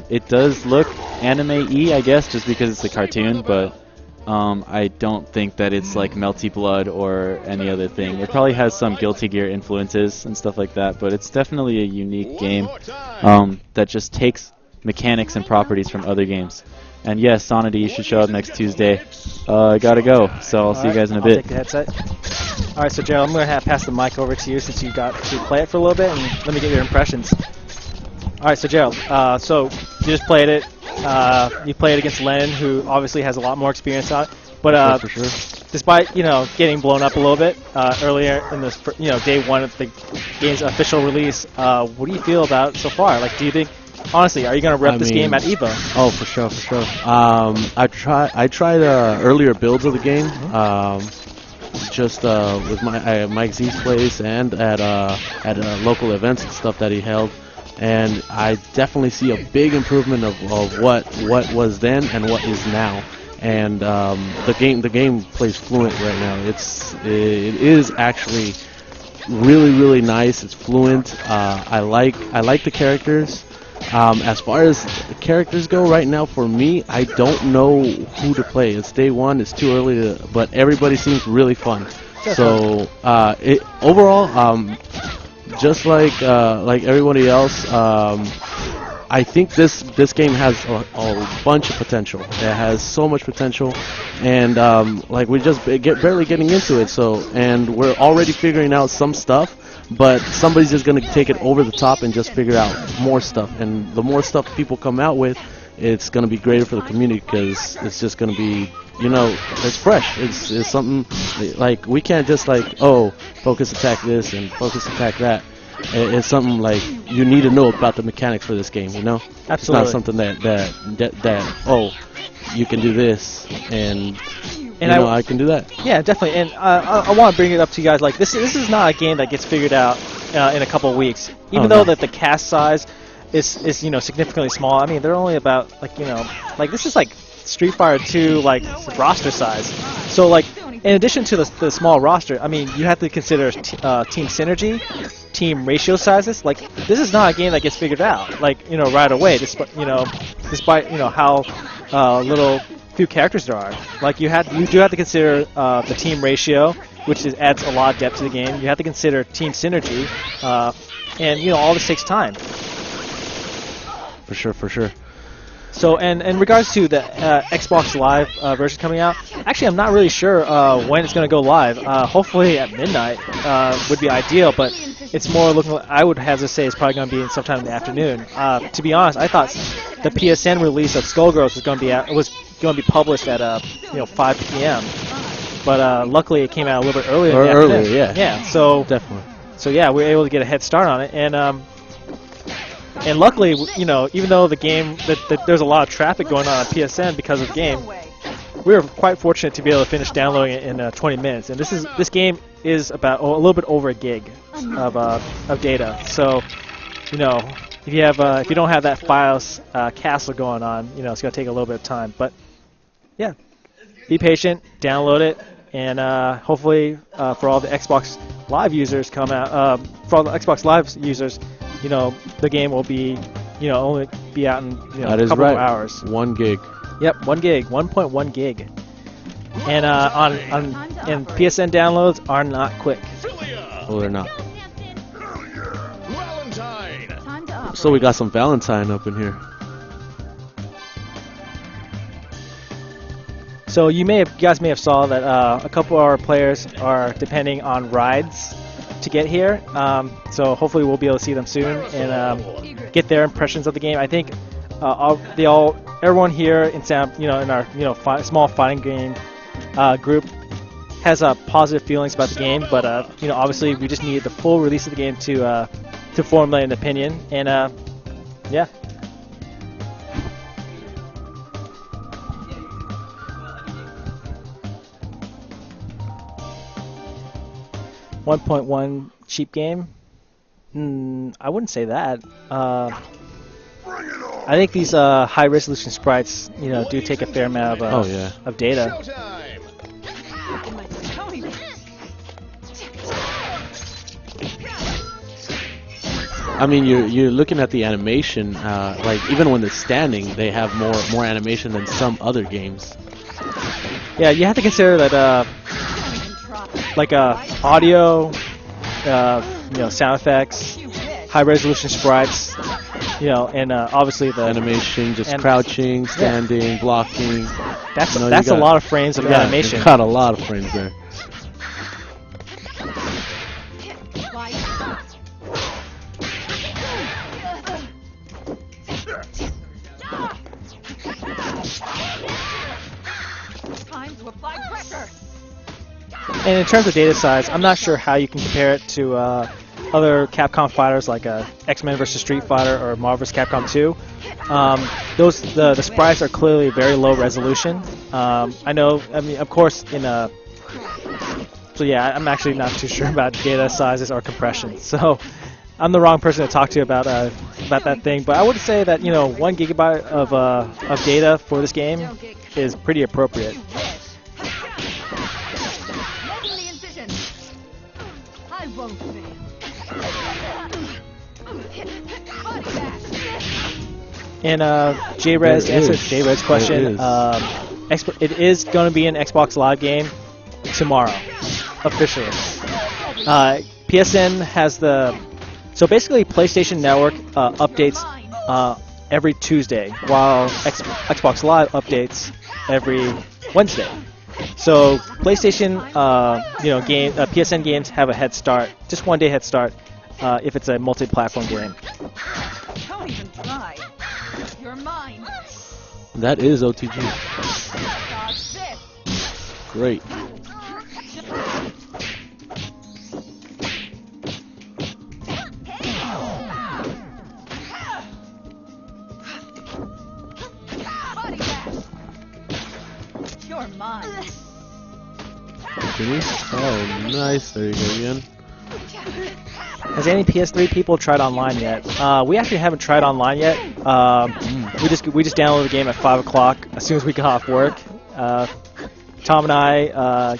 It does look anime-y, I guess, just because it's a cartoon, but I don't think that it's like Melty Blood or any other thing. It probably has some Guilty Gear influences and stuff like that, but it's definitely a unique game that just takes mechanics and properties from other games. And yes, Sonity, you should show up next Tuesday. I gotta go, so I'll see you guys in a I'll bit. take the headset. All right, so Gerald, I'm gonna pass the mic over to you since you got to play it for a little bit, and let me get your impressions. All right, so Gerald, so you just played it. You played against Lennon, who obviously has a lot more experience on it. But For sure. despite getting blown up a little bit earlier in this day one of the game's official release, what do you feel about it so far? Like, do you think? Honestly, are you gonna rep this game at EVO? Oh, for sure, for sure. I tried earlier builds of the game, just with Mike Z's place and at local events and stuff that he held, and I definitely see a big improvement of what was then and what is now. And the game plays fluent right now. It is actually really nice. It's fluent. I like the characters. As far as the characters go right now, for me, I don't know who to play. It's day one, it's too early, but everybody seems really fun. So overall, just like everybody else, I think this game has a bunch of potential. It has so much potential, and like we're just barely getting into it. And we're already figuring out some stuff. But somebody's just going to take it over the top and just figure out more stuff. And the more stuff people come out with, it's going to be greater for the community because it's just going to be, it's fresh. It's something like we can't just focus attack this and focus attack that. It's something like you need to know about the mechanics for this game, Absolutely. It's not something that you can do this and I can do that. Yeah, definitely. And I want to bring it up to you guys. Like this is not a game that gets figured out in a couple of weeks. Even though that the cast size is significantly small. I mean, they're only about this is like Street Fighter 2 roster size. So in addition to the small roster, I mean, you have to consider team synergy, team ratio sizes. Like this is not a game that gets figured out right away. Despite how little few characters there are. Like you do have to consider the team ratio, which adds a lot of depth to the game. You have to consider team synergy, and all this takes time. For sure. So, and in regards to the Xbox Live version coming out, actually I'm not really sure when it's going to go live. Hopefully at midnight would be ideal, but it's more looking. I would have to say it's probably going to be sometime in the afternoon. To be honest, I thought the PSN release of SkullGirls was going to be published at 5 p.m. But luckily it came out a little bit earlier. Earlier, yeah. Yeah. So definitely. So yeah, we were able to get a head start on it, and luckily, even though the game that there's a lot of traffic going on PSN because of the game, we were quite fortunate to be able to finish downloading it in 20 minutes. And this game is about a little bit over a gig of data. So, if you don't have that files castle going on, it's going to take a little bit of time. But yeah, be patient, download it, and hopefully for all the Xbox Live users for all the Xbox Live users, the game will be, only be out in a couple more hours. 1 gig. Yep, 1 gig, 1.1 gig. And and PSN downloads are not quick. Oh, they're not. Valentine. So we got some Valentine up in here. So you guys may have saw that a couple of our players are depending on rides to get here. So hopefully we'll be able to see them soon and get their impressions of the game. I think everyone here in in our small fighting game group has positive feelings about the game, but obviously we just need the full release of the game to formulate an opinion. And yeah. $1.1 cheap game? I wouldn't say that. I think these high resolution sprites, do take a fair amount of data. Showtime. I mean, you're looking at the animation. Like even when they're standing, they have more animation than some other games. Yeah, you have to consider that like audio, sound effects, high resolution sprites, and obviously the Animation, just and- crouching, standing, blocking. that's you that's a got- lot of frames of Yeah, animation. you've got a lot of frames there. Time to apply pressure. And in terms of data size, I'm not sure how you can compare it to other Capcom fighters like X-Men vs. Street Fighter or Marvel vs. Capcom 2. The sprites are clearly very low resolution. I mean, of course, so yeah, I'm actually not too sure about data sizes or compression. So I'm the wrong person to talk to about that thing. But I would say that 1 gigabyte of data for this game is pretty appropriate. Deadly incision. I won't fail. Body bash. And J-Rez, to There answer is. J-Rez's question, it is going to be an Xbox Live game tomorrow, officially. PSN has so basically PlayStation Network updates every Tuesday, while Xbox Live updates every Wednesday. So PlayStation, PSN games have a head start, just 1 day head start, if it's a multi-platform game. Don't even try. You're mine. That is OTG. Dodge this. Great. Body bash. You're mine. Finish. Oh, nice. There you go again. Has any PS3 people tried online yet? We actually haven't tried online yet. We just downloaded the game at 5 o'clock as soon as we got off work. Tom and I,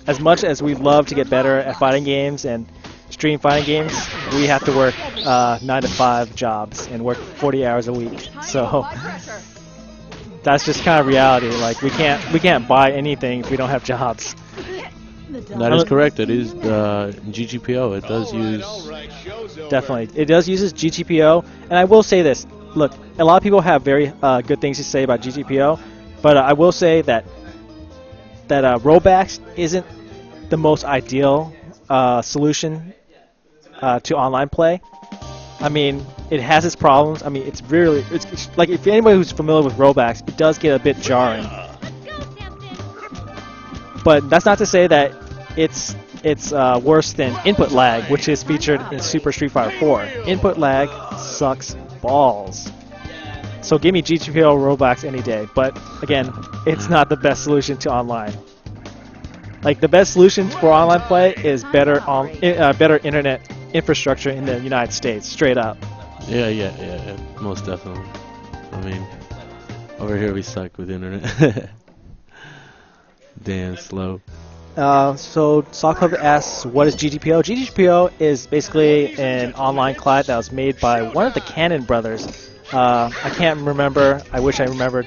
as much as we love to get better at fighting games and stream fighting games, we have to work 9 to 5 jobs and work 40 hours a week. So that's just kind of reality. Like we can't buy anything if we don't have jobs. That is correct. It is GGPO. It does use. Definitely. It does use GGPO. And I will say this. Look, a lot of people have very good things to say about GGPO, but I will say that rollbacks isn't the most ideal solution to online play. I mean, it has its problems. I mean, it's like if anybody who's familiar with rollbacks, it does get a bit jarring. But that's not to say that it's worse than input lag, which is featured in Super Street Fighter 4. Input lag sucks balls. So give me GGPO rollbacks any day. But again, it's not the best solution to online. Like the best solution for online play is better internet infrastructure in the United States, straight up. Yeah. Most definitely. I mean, over here we suck with internet. Damn slow. So Sock Hub asks, what is GGPO? GGPO is basically an online client that was made by one of the Cannon brothers. I can't remember. I wish I remembered.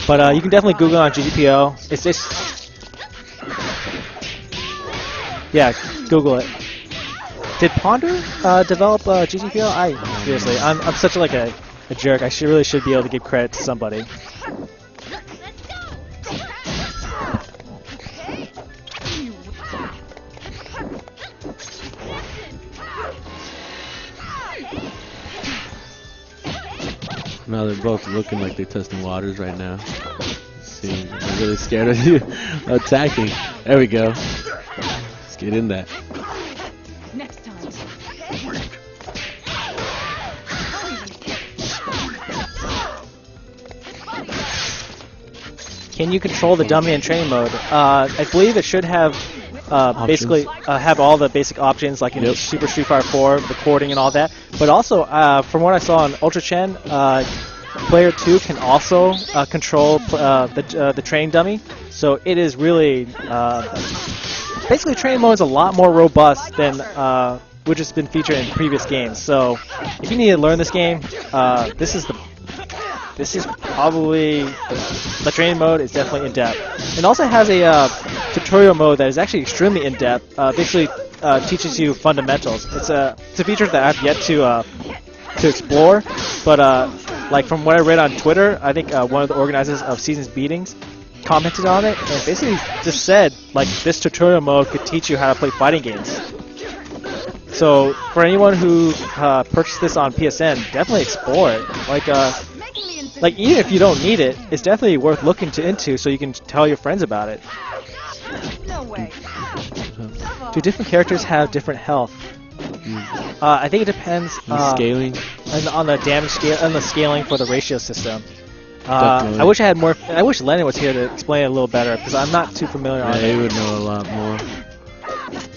But you can definitely Google on GGPO. It's just... Yeah, Google it. Did Ponder develop GGPO? Seriously, I'm such a jerk. I really should be able to give credit to somebody. Now they're both looking like they're testing waters right now. See, I'm really scared of you attacking. There we go. Let's get in that. Next time. Can you control the dummy in training mode? I believe it should have basically have all the basic options like in Super Street Fighter 4, recording and all that. But also, from what I saw on Ultra Chen, player 2 can also control the training dummy. So it is really basically training mode is a lot more robust than which has been featured in previous games. So if you need to learn this game, this is probably the training mode is definitely in depth. It also has a tutorial mode that is actually extremely in depth. Basically teaches you fundamentals. It's a feature that I've yet to explore, but like from what I read on Twitter, I think one of the organizers of Season's Beatings commented on it and basically just said like this tutorial mode could teach you how to play fighting games. So for anyone who purchased this on PSN, definitely explore it. Like even if you don't need it, it's definitely worth looking into so you can tell your friends about it. No way. Do different characters have different health? I think it depends Scaling. on the damage scale and the scaling for the ratio system. Definitely. I wish I had more. I wish Lennon was here to explain it a little better because I'm not too familiar on Yeah, he it. would know a lot more.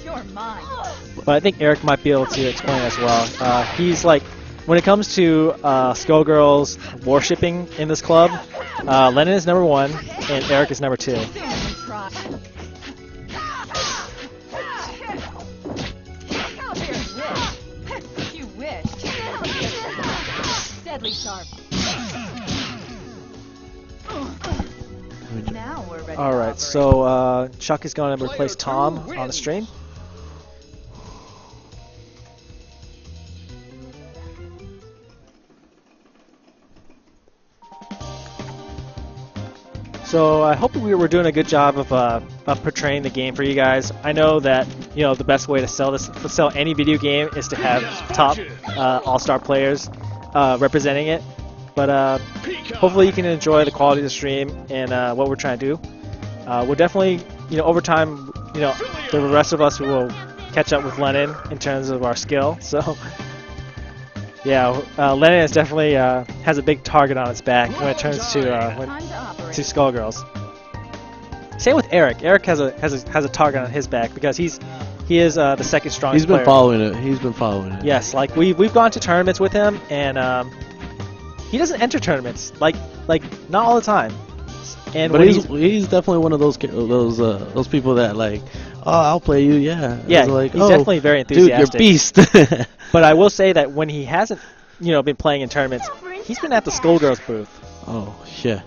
You're mine. But I think Eric might be able to explain as well. He's like, when it comes to SkullGirls worshipping in this club, Lennon is number 1 and Eric is number 2. Don't even try. Out here and wish. You wish. Deadly sharp. Now we're ready. All right, so Chuck is going to replace Tom on the stream. So I hope we were doing a good job of portraying the game for you guys. I know that the best way to sell any video game is to have top all-star players representing it. But hopefully you can enjoy the quality of the stream and what we're trying to do. We'll definitely, over time, the rest of us will catch up with Lennon in terms of our skill. So. Yeah, Lennon is definitely has a big target on its back when it turns to SkullGirls. Same with Eric. Eric has a target on his back because he is the second strongest He's been player. following it. Yes, like we've gone to tournaments with him, and he doesn't enter tournaments like not all the time. And But when he's definitely one of those people that like, oh, I'll play you, yeah. Yeah, It's like, he's oh, definitely very dude, you're enthusiastic. beast. But I will say that when he hasn't, been playing in tournaments, he's been at the SkullGirls booth. Oh shit.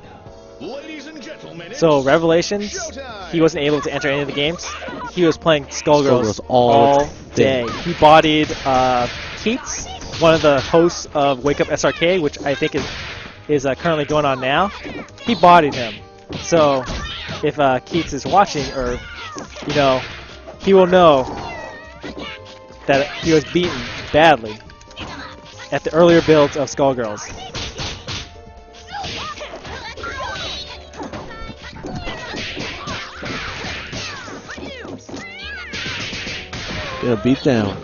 Ladies and gentlemen, So it's Revelations, showtime. he wasn't able to enter any of the games. He was playing SkullGirls SkullGirls all day. day. He bodied Keats, one of the hosts of Wake Up SRK, which I think is currently going on now. He bodied him. So if Keats is watching, or he will know that he was beaten badly at the earlier builds of SkullGirls. Get a beat down.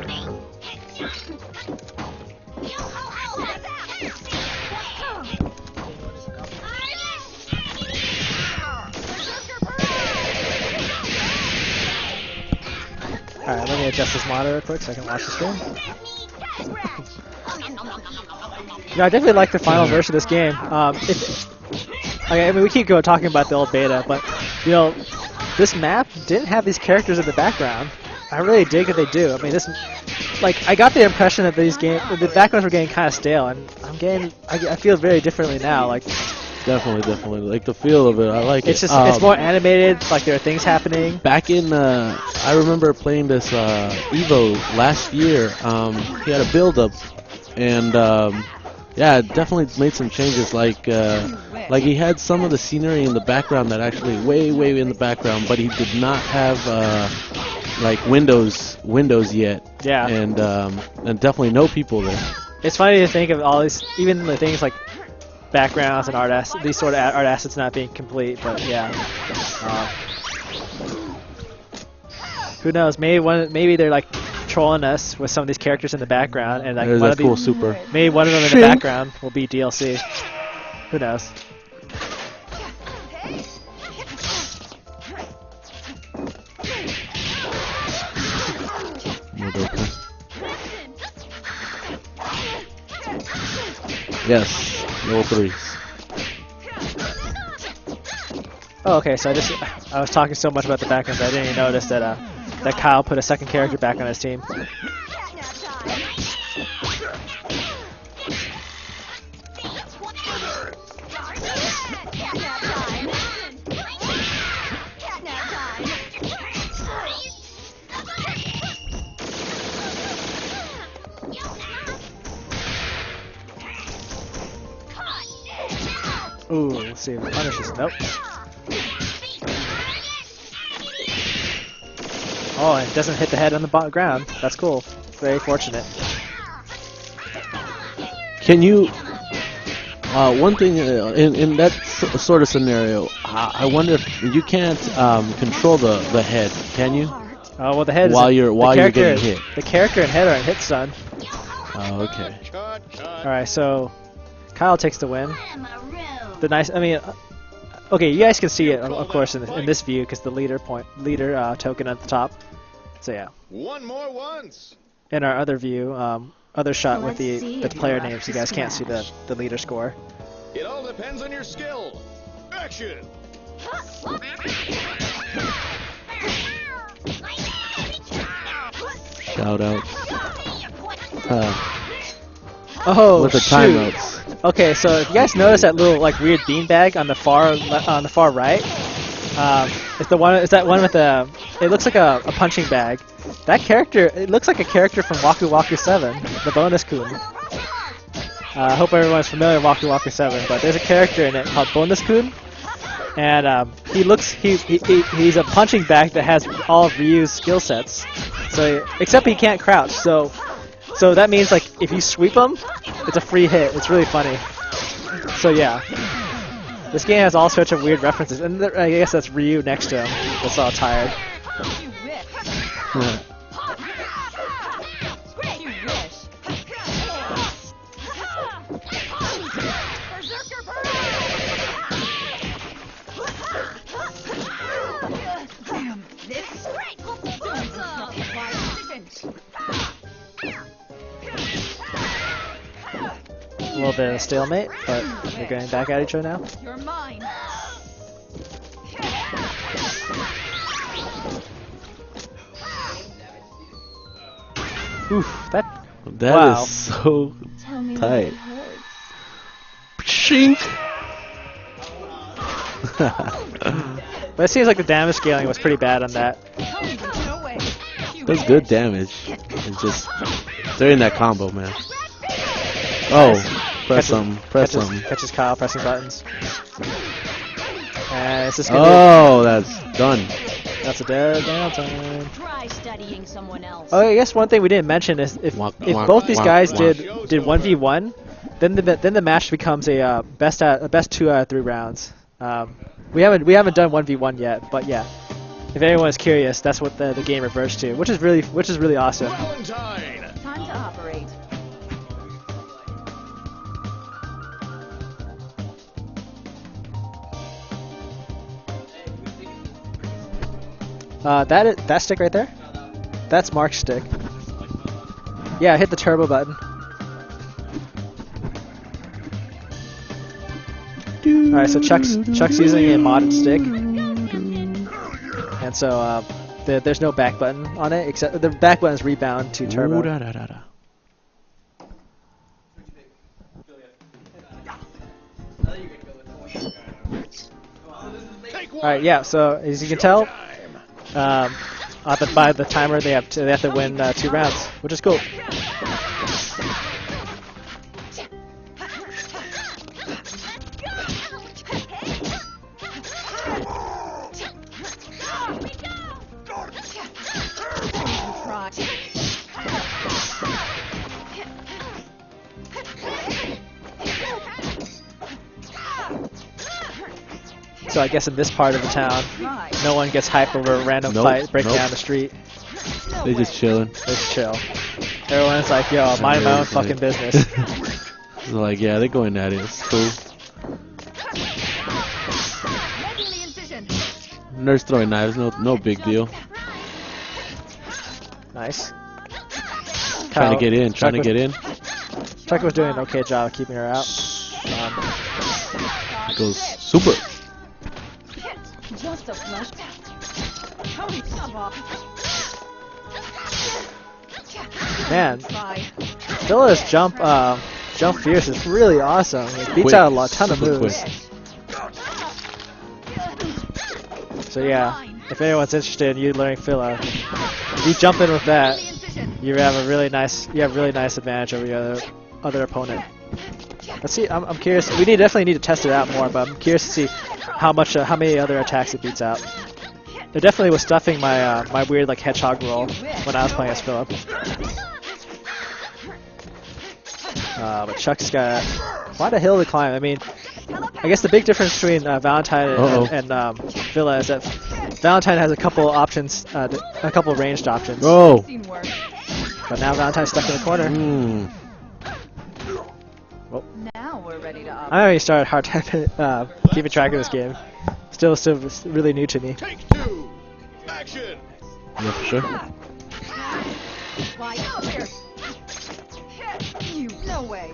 Alright, let me adjust this monitor real quick so I can watch the stream. I definitely like the final version of this game. We keep talking about the old beta, but this map didn't have these characters in the background. I really dig that they do. I mean, I got the impression that the backgrounds were getting kind of stale, and I feel very differently now. Like, Definitely. Like the feel of it, I like it's it. just it's more animated. Like there are things happening. Back in, I remember playing this Evo last year. He had a build-up, and yeah, it definitely made some changes. Like he had some of the scenery in the background that actually way in the background, but he did not have like windows yet. Yeah. And definitely no people there. It's funny to think of all these, even the things like backgrounds and these sort of art assets not being complete. But yeah. Who knows? Maybe they're like trolling us with some of these characters in the background, and like There's one that of cool these, super. maybe one of them in the Shrink. background will be DLC. Who knows? Yes, no threes. Oh, okay. So I was talking so much about the backgrounds, I didn't even notice that that Kyle put a second character back on his team. Catnap time. Catnap time. Ooh, let's see if it punishes. Nope. Oh, and it doesn't hit the head on the ground. That's cool. Very fortunate. Can you? One thing in that sort of scenario, I wonder if you can't control the head. Can you? Oh well, the head While is you're getting hit. The character and head are in hit stun. Oh, okay. All right, so Kyle takes the win. The nice, I mean, okay, you guys can see it, of course, in this view because the leader token at the top. So yeah. One more once. In our other view, other shot with Let's see the if player you're up names, to you guys can't see scratch. the leader score. It all depends on your skill. Action. Shout out. Oh, With the shoot. timeouts. Okay, so if you guys notice that little like weird beanbag on the far right, it's that one with the. It looks like a punching bag. That character, it looks like a character from Waku Waku 7, the bonus Kun. I hope everyone's familiar with Waku Waku 7, but there's a character in it called Bonus Kun, and he's a punching bag that has all of Ryu's skill sets. So except he can't crouch. So that means like if you sweep him, it's a free hit. It's really funny. So yeah, this game has all sorts of weird references, and I guess that's Ryu next to him. That's all tired. You wish. Yeah. You wish. Damn, this A little bit of stalemate, but they're going back at each other now. You're mine. Oof, that That Wow. is so Tell me tight. that it hurts. Shink. But it seems like the damage scaling was pretty bad on that. No way. You That's wish. good damage. It's just they're in that combo, man. Oh, press them, press them. Catches Kyle pressing buttons. And it's just gonna Oh, that's done. be that's a dead down time. Try studying someone else. Oh, I guess one thing we didn't mention is if Wonk, both these wonk, guys wonk. did 1v1, then the match becomes a best 2 out of 3 rounds. We haven't done 1v1 yet, but yeah. If anyone is curious, that's what the game reverts to, which is really awesome. Valentine. Time to operate. That stick right there? That's Mark's stick. Yeah, hit the turbo button. Alright, so Chuck's using a modded stick. And so there's no back button on it, except the back button is rebound to turbo. Ooh, da, da, da, da. Take one. Alright, yeah, so as you can tell, by the timer they have to win 2 rounds, which is cool. Try. So I guess in this part of the town, Try. no one gets hyped over a random Nope, fight breaking nope. down the street. No They way. just chilling. They just chill. Everyone's like, yo, I'm minding my own fucking business. They're like, yeah, they're going at it. It's cool. Deadly incision. Nerds throwing knives, no big deal. Nice. Trying to get in, Chuck trying to get in. Chuck was doing an okay job of keeping her out. Goes super. Just a flash. Tony, stop off. Man, Bye. Villa's jump Jump Fierce is really awesome. It beats Quick, out a ton of super moves. So yeah, if anyone's interested in you learning Phila, if you jump in with that, you have a really nice advantage over your other opponent. Let's see. I'm curious. We definitely need to test it out more, but I'm curious to see how many other attacks it beats out. It definitely was stuffing my my weird like hedgehog roll when I was playing as Philip. But Chuck's got quite a hill to climb. I mean, I guess the big difference between Valentine and Villa is that Valentine has a couple options, a couple ranged options. Oh. But now Valentine's stuck in the corner. Now we're ready to I already started hard time keeping track of this game. Still really new to me. Take two. Action. Yeah, for sure. Why out here? You no way.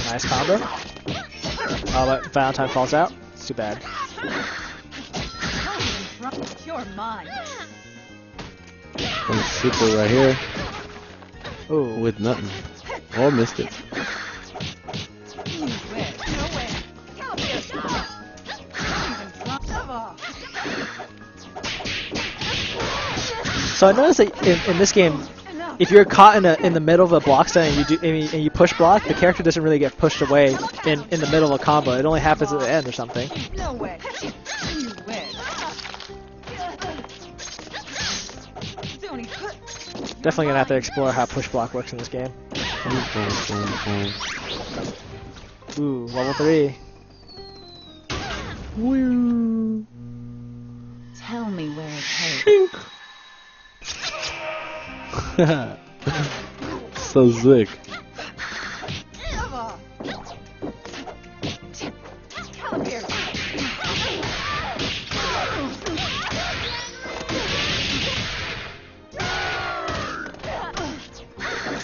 Nice combo. Oh, but Valentine falls out. It's too bad. You're mine. One super right here. Ooh. With nothing. Oh, missed it. You win. No way. Come here. So I noticed that in this game, if you're caught in the middle of a block set and you push block, the character doesn't really get pushed away in the middle of a combo. It only happens at the end or something. No way. You win. Definitely gonna have to explore how push block works in this game. Ooh, level 3. Tell me where it hurts. So sick. Come here.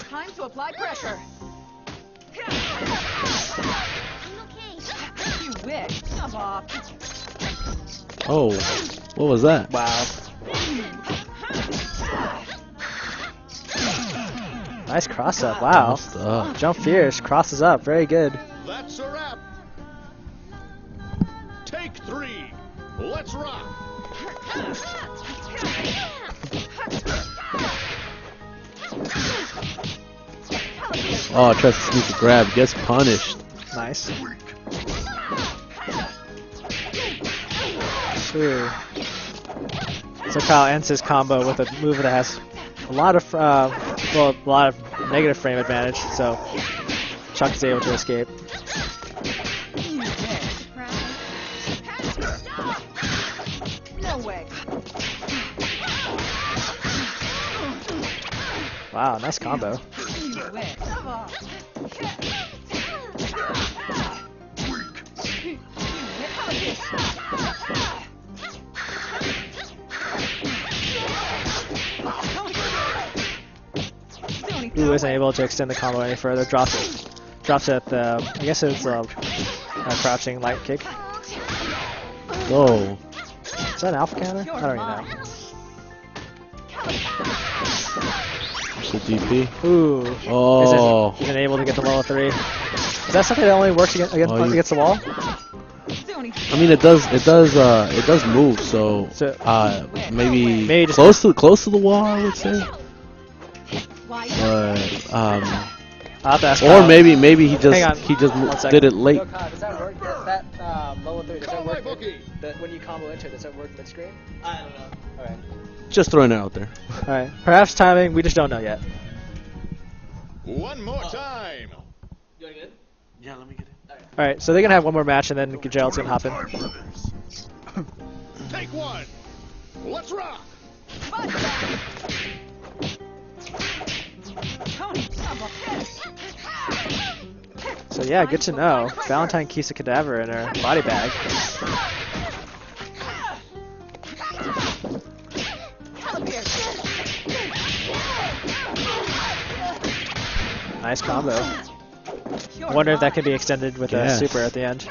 Time to apply pressure. You wish. Come on. Oh, what was that? Wow. Nice cross up. Wow. Messed up. Jump Fierce crosses up. Very good. That's a wrap. Take 3. Let's rock. Oh, tries to sneak a grab. Gets punished. Nice. Ooh. So Kyle ends his combo with a move that has a lot of negative frame advantage. So Chuck is able to escape. No way. Wow, nice combo. You win. Come on. Ooh, isn't able to extend the combo any further. Drops it at the, I guess it's a crouching light kick. Whoa. Is that an alpha counter? I don't even know. The DP. Ooh. Oh. Isn't able to get the level 3. Is that something that only works against the wall? I mean, it does move. So, maybe just close to the wall, I would say. But I'll have to ask or Kyle. maybe he Hang on. just did it late. Yo, Kyle, does that work? That level 3, does that Call my work? bookie. When you combo into it, does that work mid-screen? I don't know. Alright. Just throwing it out there. Alright. Perhaps timing, we just don't know yet. One more time. You want good? Yeah, let me get it. Alright, so they're gonna have one more match and then Gerald's gonna hop in. Time for this. Take 1. Let's rock. So yeah, good to know. Valentine keeps a cadaver in her body bag. Nice combo. I wonder if that could be extended with a Yes. super at the end.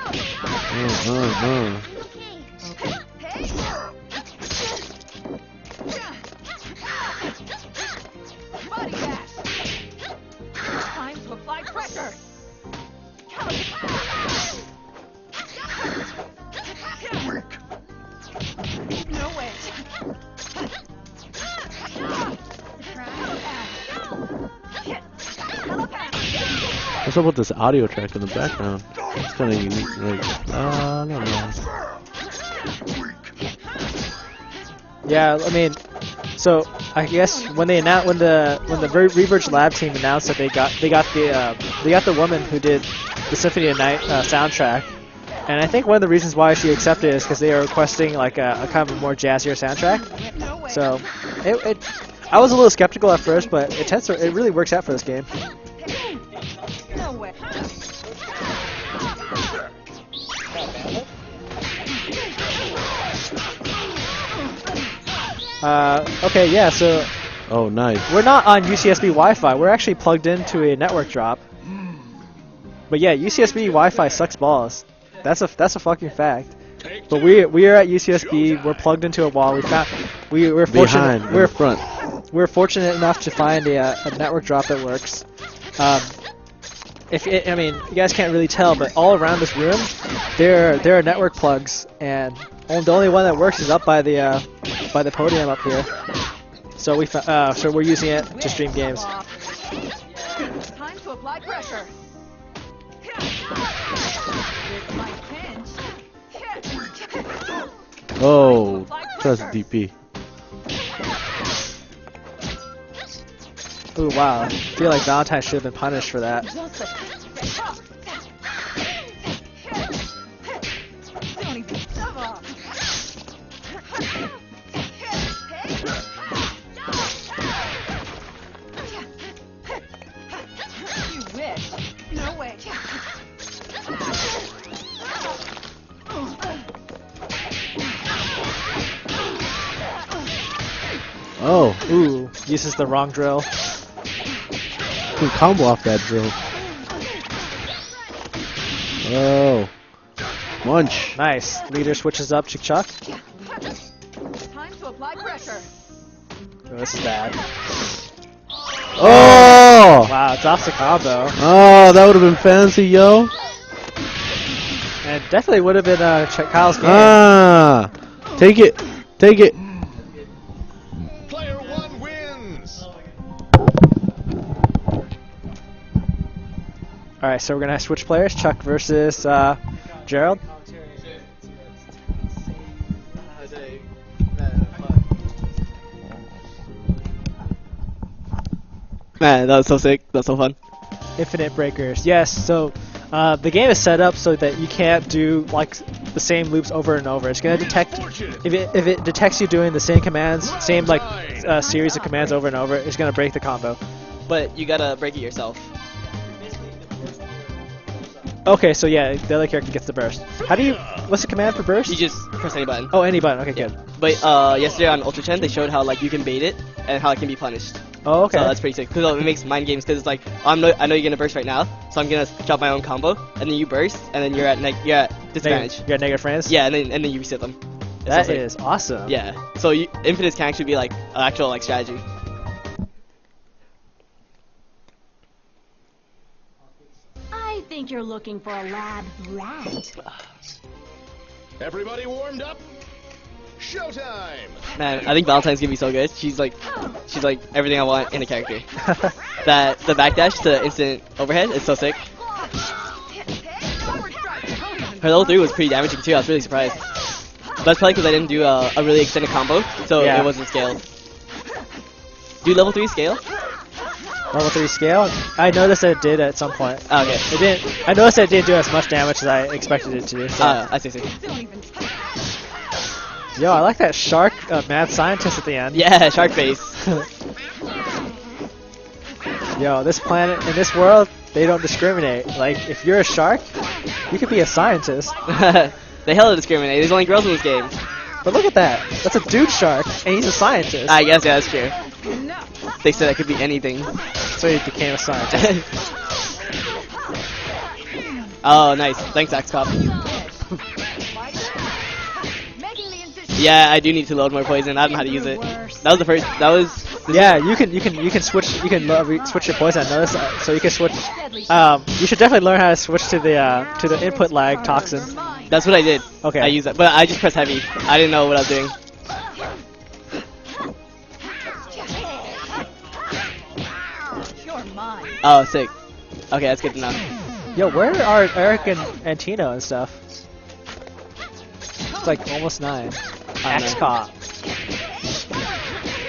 Body gas. Time to apply pressure. No way. What's up with this audio track in the background? It's kind of unique. Like, I don't know. Yeah, I mean, so I guess when they announced when the Reverge Lab team announced that they got the woman who did the Symphony of Night soundtrack, and I think one of the reasons why she accepted is because they are requesting like a kind of a more jazzier soundtrack. So I was a little skeptical at first, but it really works out for this game. No way. Okay, yeah, so Oh, nice. we're not on UCSB Wi-Fi. We're actually plugged into a network drop. But yeah, UCSB Wi-Fi sucks balls. That's a fucking fact. But we are at UCSB. We're plugged into a wall. We're fortunate. Behind, in the front. We're fortunate enough to find a network drop that works. I mean, you guys can't really tell, but all around this room, there are network plugs, and the only one that works is up by the podium up here. So we're using it to stream games. Time to apply pressure. My pinch. Oh, trust DP. Ooh, wow. I feel like Valentine should have been punished for that. Don't even come on. You wish. No way. Oh, Ooh, uses the wrong drill. can combo off that drill. Oh, munch. Nice. Leader switches up, Chick Chuck. Time to apply pressure. Oh, this is bad. Oh, Wow, it's off the combo. oh, that would have been fancy, yo. And definitely would have been Kyle's game. Ah, take it, take it. Player one wins. Alright, so we're going to switch players. Chuck versus Gerald. Man, that was so sick. That was so fun. Infinite Breakers. Yes, so the game is set up so that you can't do like the same loops over and over. It's going to detect if it detects you doing the same commands, same like series of commands over and over, it's going to break the combo. But you gotta break it yourself. Okay, so yeah, the other character gets the burst. What's the command for burst? You just press any button. Oh, any button. Okay, good. But yesterday on Ultra Chen, they showed how like you can bait it and how it can be punished. Oh, okay. So that's pretty sick. Because it makes mind games. Because it's like I know you're gonna burst right now, so I'm gonna drop my own combo, and then you burst, and then you're at disadvantage. You got negative frames? Yeah, and then you reset them. It's That so sick. is awesome. Yeah. So infinites can actually be like an actual like strategy. I think you're looking for a lab rat. Everybody warmed up? Showtime! Man, I think Valentine's gonna be so good. She's like everything I want in a character. That the backdash to instant overhead is so sick. Her level 3 was pretty damaging too. I was really surprised. That's probably because I didn't do a really extended combo, so Yeah. it wasn't scaled. Do level 3 scale? Level 3 scale? I noticed that it did at some point. Oh, okay. It didn't. I noticed that it didn't do as much damage as I expected it to do. So. I see. Don't even. Yo, I like that shark mad scientist at the end. Yeah, shark face. Yo, this planet, in this world, they don't discriminate. Like, if you're a shark, you could be a scientist. They hella discriminate. There's only girls in this game. But look at that. That's a dude shark, and he's a scientist. I guess, yeah, that's true. They said I could be anything. So he became a scientist. Oh, nice. Thanks, Axe Cop. Making the incision. Yeah, I do need to load more poison. I don't know how to use it. That was the first. That was. Yeah, you can switch switch your poison. I noticed so you can switch. You should definitely learn how to switch to the input lag toxin. That's what I did. Okay. I used that, but I just pressed heavy. I didn't know what I was doing. You're mine. Oh, sick. Okay, that's good to know. Yo, where are Eric and Tino and stuff? It's like almost 9. Axe Cop.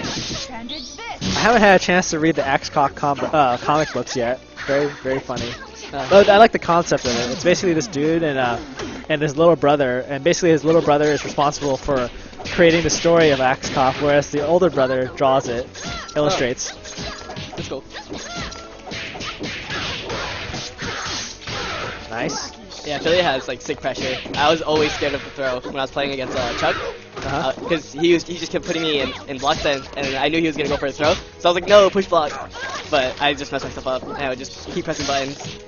Stranded fist. I haven't had a chance to read the Axe Cop comic books yet. Very funny. But I like the concept of it. It's basically this dude and his little brother, and basically his little brother is responsible for creating the story of Axe Cop, whereas the older brother draws it, illustrates. Let's go. Nice. Yeah, Philly has like sick pressure. I was always scared of the throw when I was playing against Chuck, because he just kept putting me in block sense, and I knew he was gonna go for a throw. So I was like, no, push block. But I just messed myself up, and I would just keep pressing buttons.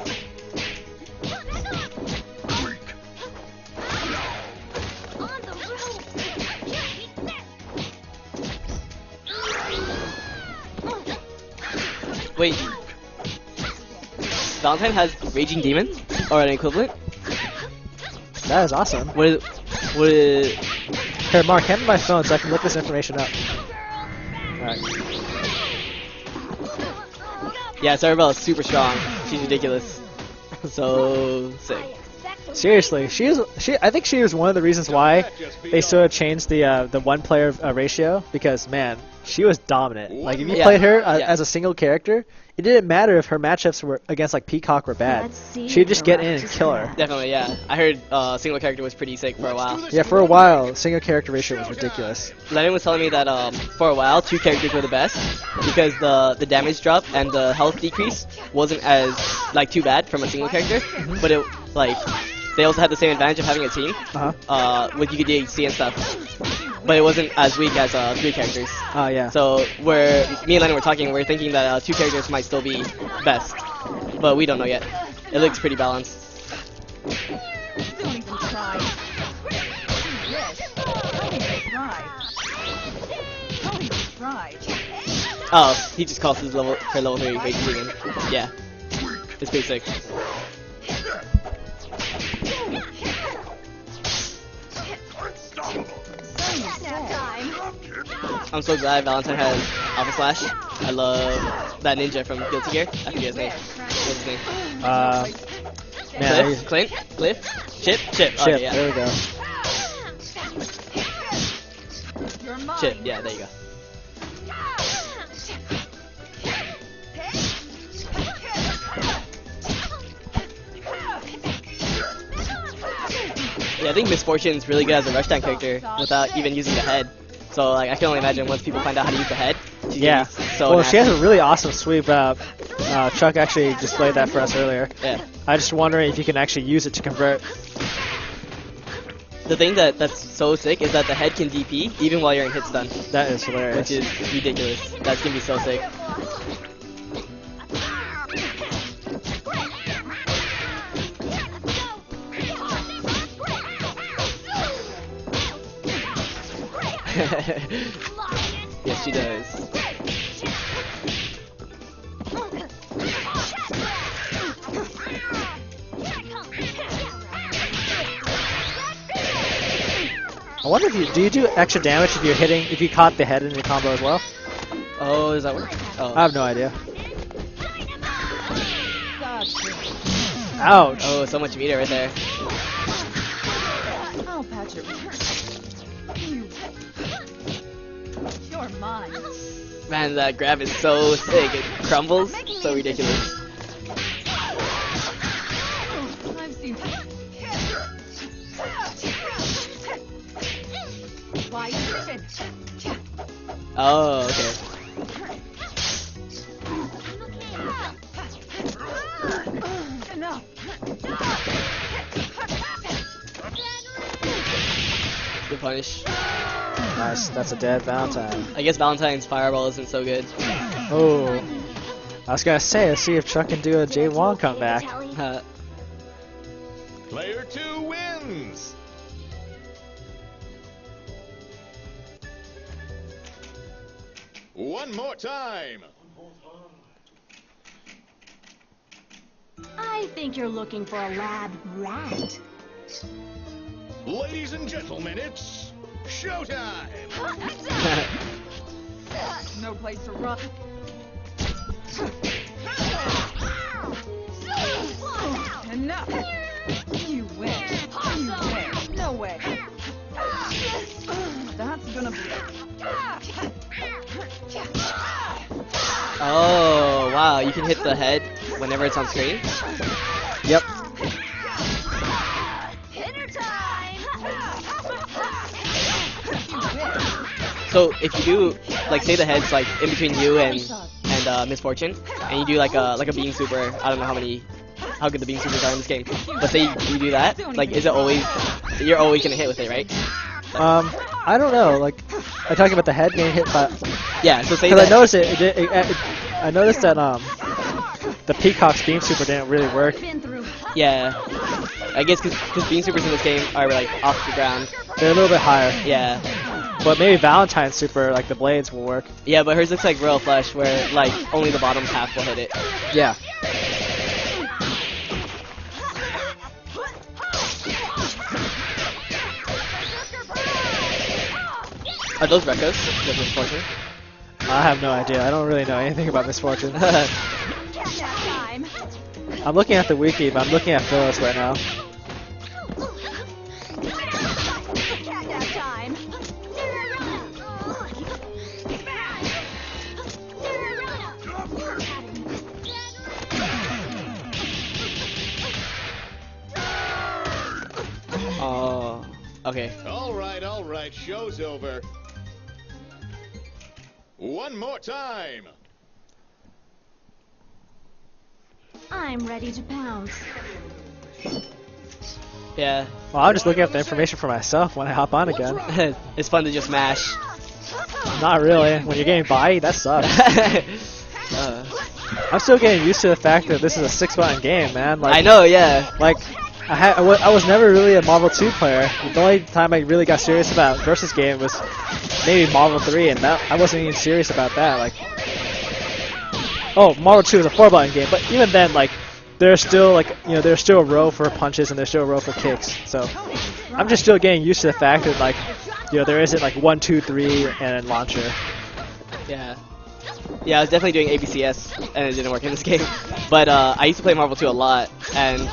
Wait, Valentine has Raging Demon or an equivalent? That is awesome. What is Here, Mark, hand me my phone so I can look this information up. Alright. Yeah, Cerebell is super strong. She's ridiculous. So sick. Seriously, I think she was one of the reasons why they sort of changed the one player ratio, because man, she was dominant. Like if you played her as a single character, it didn't matter if her matchups were against like Peacock were bad. She'd just get in and kill her. Definitely, yeah. I heard single character was pretty sick for a while. Yeah, for a while, single character ratio was ridiculous. Lennon was telling me that for a while, 2 characters were the best because the damage drop and the health decrease wasn't as like too bad from a single character, but it like they also had the same advantage of having a team with UDC and stuff. But it wasn't as weak as 3 characters. Oh yeah. So me and Lennon were talking, we're thinking that 2 characters might still be best, but we don't know yet. It looks pretty balanced. Don't even try. Yes. Don't even try. Don't even try. Oh, he just calls his level 3 Raging Demon. Yeah, it's pretty sick. I'm so glad Valentine has Alpha Slash. I love that ninja from Guilty Gear. I forget his name. What's his name? Man, Cliff? Cliff? Chip? Chip. Chip. Okay, yeah. There we go. You're mine. Chip. Yeah, there you go. Yeah, I think Misfortune's really good as a rushdown character without even using the head. So like, I can only imagine once people find out how to use the head. Yeah. So well, nasty. she has a really awesome sweep. Chuck actually displayed that for us earlier. Yeah. I'm just wondering if you can actually use it to convert. The thing that's so sick is that the head can DP even while you're in hit stun. That is hilarious. Which is ridiculous. That's gonna be so sick. Yes, she does. I wonder if do you do extra damage if you caught the head in your combo as well? Oh, does that work? Oh. I have no idea. Gotcha. Ouch. Oh, so much meter right there. I'll patch it. You're mine. Man, that grab is so sick. It crumbles. So ridiculous. I've seen. Why even? Oh, okay. Enough. Good punish. Nice. That's a dead Valentine. I guess Valentine's fireball isn't so good. Oh. I was gonna say, let's see if Chuck can do a J1 comeback. Player 2 wins. One more time. I think you're looking for a lab rat. Ladies and gentlemen, it's showtime. No place to run. Enough. You win. You win. No way. That's gonna be it. Oh, wow, you can hit the head whenever it's on screen? Yep. Dinner time! So if you do, like, say the head's like in between you and Misfortune, and you do like a beam super. I don't know how good the beam supers are in this game, but say you do that, like, is it always, you're always gonna hit with it, right? I don't know. Like, are you talking about the head getting hit by? Yeah. So say Because that. I noticed I noticed that the Peacock's beam super didn't really work. Yeah. I guess because beam supers in this game are like off the ground. They're a little bit higher. Yeah. But maybe Valentine's super, like the blades, will work. Yeah, but hers looks like Royal Flush, where like only the bottom half will hit it. Yeah. Are those Rekos? With Misfortune? I have no idea. I don't really know anything about Misfortune. Time. I'm looking at the wiki, but I'm looking at Phyllis right now. Catnap time. Oh. Okay. All right, show's over. One more time. I'm ready to pounce. Yeah. Well, I'm just looking up the information for myself when I hop on again. It's fun to just mash. Not really. When you're getting bodied, that sucks. Uh, I'm still getting used to the fact that this is a 6-button game, man. Like, I know, yeah. Like, I was never really a Marvel 2 player. The only time I really got serious about Versus game was maybe Marvel 3, and that I wasn't even serious about that. Like, oh, Marvel 2 is a 4-button game, but even then, like, there's still like, there's still a row for punches and there's still a row for kicks. So I'm just still getting used to the fact that, like, there isn't like 1, 2, 3 and then launcher. Yeah. Yeah, I was definitely doing ABCS, and it didn't work in this game. But I used to play Marvel 2 a lot, and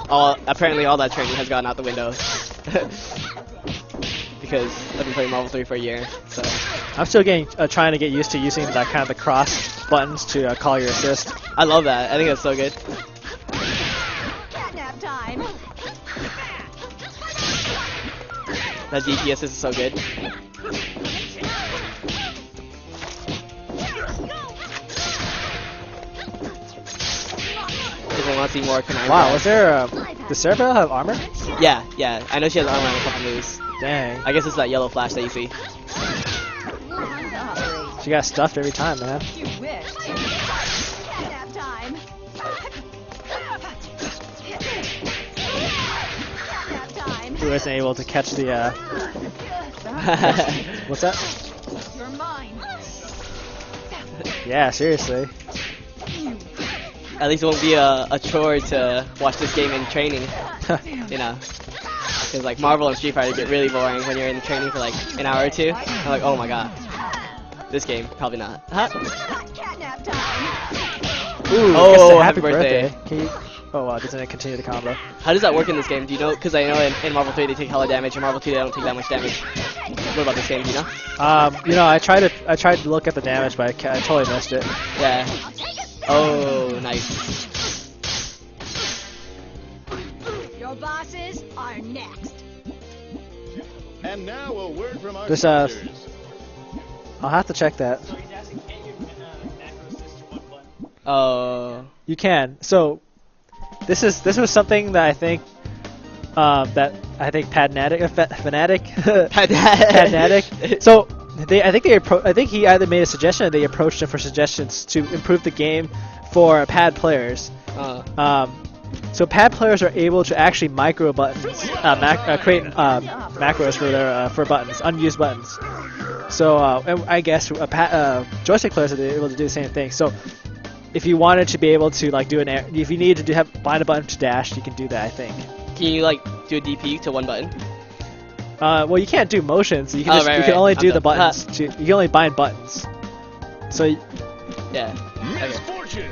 apparently all that training has gone out the window. Because I've been playing Marvel 3 for a year, so. I'm still trying to get used to using that kind of the cross buttons to call your assist. I love that. I think that's so good. Catnap time. That DPS is so good. People want to see more Kanai. Wow, was there does Cerebral have armor? Yeah, yeah. I know she has armor on a couple moves. Dang. I guess it's that yellow flash that you see. She got stuffed every time, man. You wish. Catnap time. Catnap time. Who isn't able to catch the what's that? You're mine. Yeah, seriously. At least it won't be a chore to watch this game in training, you know. Because like Marvel and Street Fighter get really boring when you're in training for like an hour or two. I'm like, oh my god. This game, probably not. Huh? Catnap time. Ooh, Oh, guess a happy birthday. Can you, oh wow, doesn't it continue the combo? How does that work in this game? Do you know? Because I know in Marvel 3 they take hella damage, in Marvel 2 they don't take that much damage. What about this game, do you know? I tried to look at the damage, but I totally missed it. Yeah. Oh, nice. Your bosses are next. And now a word from our This, sponsors. I'll have to check that. So he's asking, can you macro assist to one button? Oh. You can. So this was something that I think Fanatic So I think he either made a suggestion or they approached him for suggestions to improve the game for pad players. So pad players are able to actually micro buttons, create macros for their for buttons, unused buttons. So and I guess joystick players are able to do the same thing. So if you wanted to be able to like do if you needed to bind a button to dash, you can do that. I think. Can you like do a DP to one button? Well, you can't do motions. You can Oh, right, you can right. only do Okay. the buttons. You can only bind buttons. So Yeah. Okay. Misfortune.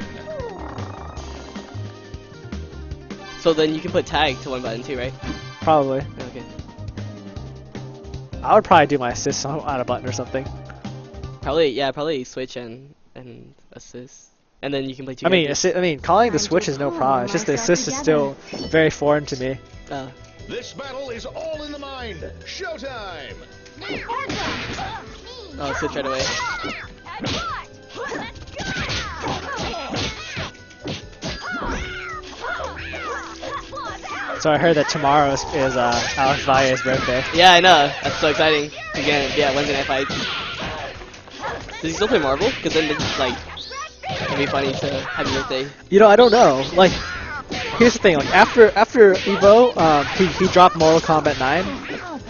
So then you can put tag to one button too, right? probably. Okay. I would probably do my assist on a button or something. Probably switch and assist, and then you can play two. I mean, characters. calling the switch is no problem. It's just the assist is still very foreign to me. This battle is all in the mind. Showtime. Oh, switch right away. So I heard that tomorrow is Alex Valle's birthday. Yeah, I know. That's so exciting. Again, yeah, Wednesday night fight. Does he still play Marvel? Because then it's like it'd be funny to have your birthday. You know, I don't know. Like, here's the thing. Like after Evo, he dropped Mortal Kombat 9,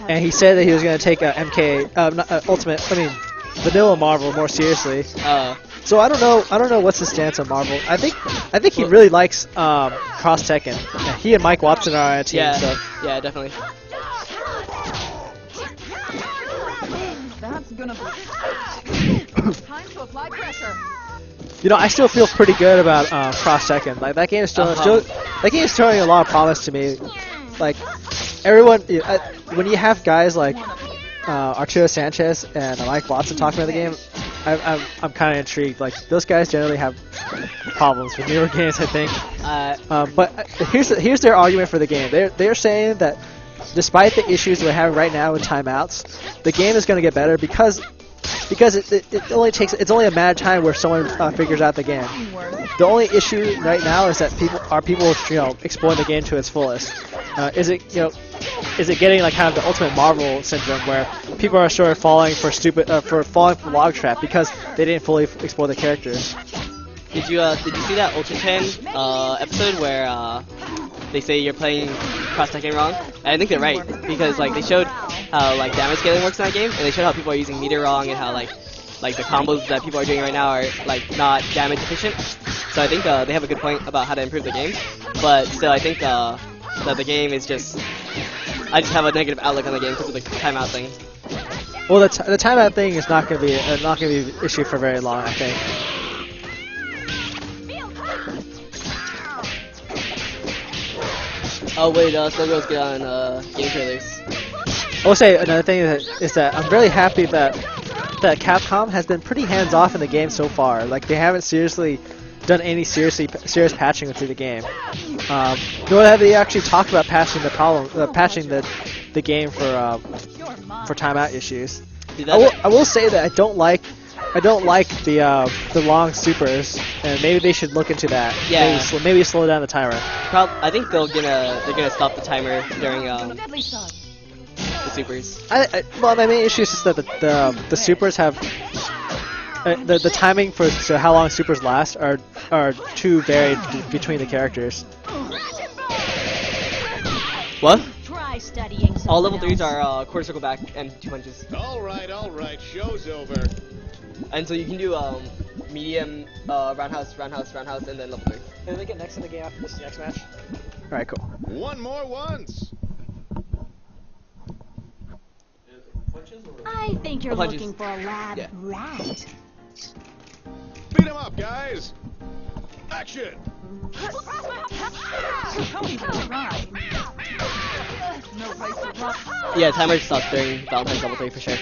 and he said that he was gonna take Ultimate. I mean, vanilla Marvel more seriously. So I don't know what's his stance on Marvel. I think he really likes Cross Tekken. Yeah, he and Mike Watson are on a team. Yeah, So. yeah, definitely. That's gonna be time to apply pressure. You know, I still feel pretty good about Cross Tekken. Like that game is that game is showing a lot of promise to me. Like everyone, when you have guys like Arturo Sanchez and Mike Watson talking about the game, I'm kind of intrigued. Like those guys generally have problems with newer games, I think. But here's their argument for the game. They're saying that despite the issues we're having right now with timeouts, the game is going to get better because it only takes it's only a matter of time where someone figures out the game. The only issue right now is that people exploring the game to its fullest. Is it getting like kind of the ultimate Marvel syndrome where people are sort of falling for log trap because they didn't fully explore the characters? Did you see that Ultra 10 episode where they say you're playing Cross Tekken wrong? And I think they're right because like they showed how like damage scaling works in that game, and they showed how people are using meter wrong and how like the combos that people are doing right now are like not damage efficient. So I think they have a good point about how to improve the game, but still I think that the game is I just have a negative outlook on the game because of the timeout thing. Well, the timeout thing is not going to be an issue for very long, I think. Oh wait, SkullGirls get on game trailers. I will say another thing is that I'm really happy that Capcom has been pretty hands-off in the game so far. Like they haven't seriously done any serious patching through the game. Nor have they actually talked about patching the game for timeout issues. I will say that I don't like the long supers, and maybe they should look into that. Yeah. Maybe slow down the timer. I think they're gonna stop the timer during the supers. Well, my main issue is just that the supers have the timing for how long supers last are too varied between the characters. What? Try studying. All level 3s are quarter circle back and 2 punches. All right. Show's over. And so you can do medium, roundhouse, and then level 3. Can they get next in the game after this next match? All right, cool. One more once. I think you're Punches. looking for a lab rat. Beat 'em up, guys. Action. Tony will try. No place to run. Yeah, timer stops during Valentine's level 3 for sure.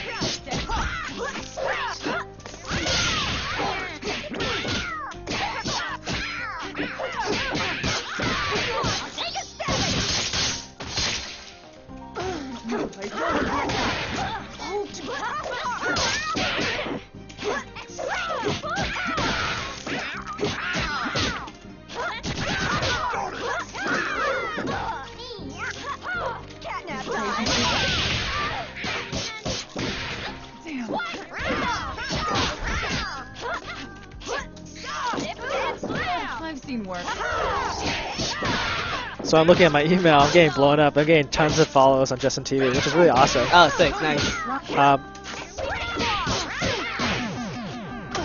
So I'm looking at my email. I'm getting blown up. I'm getting tons of follows on Justin TV, which is really awesome. Oh, sick, nice.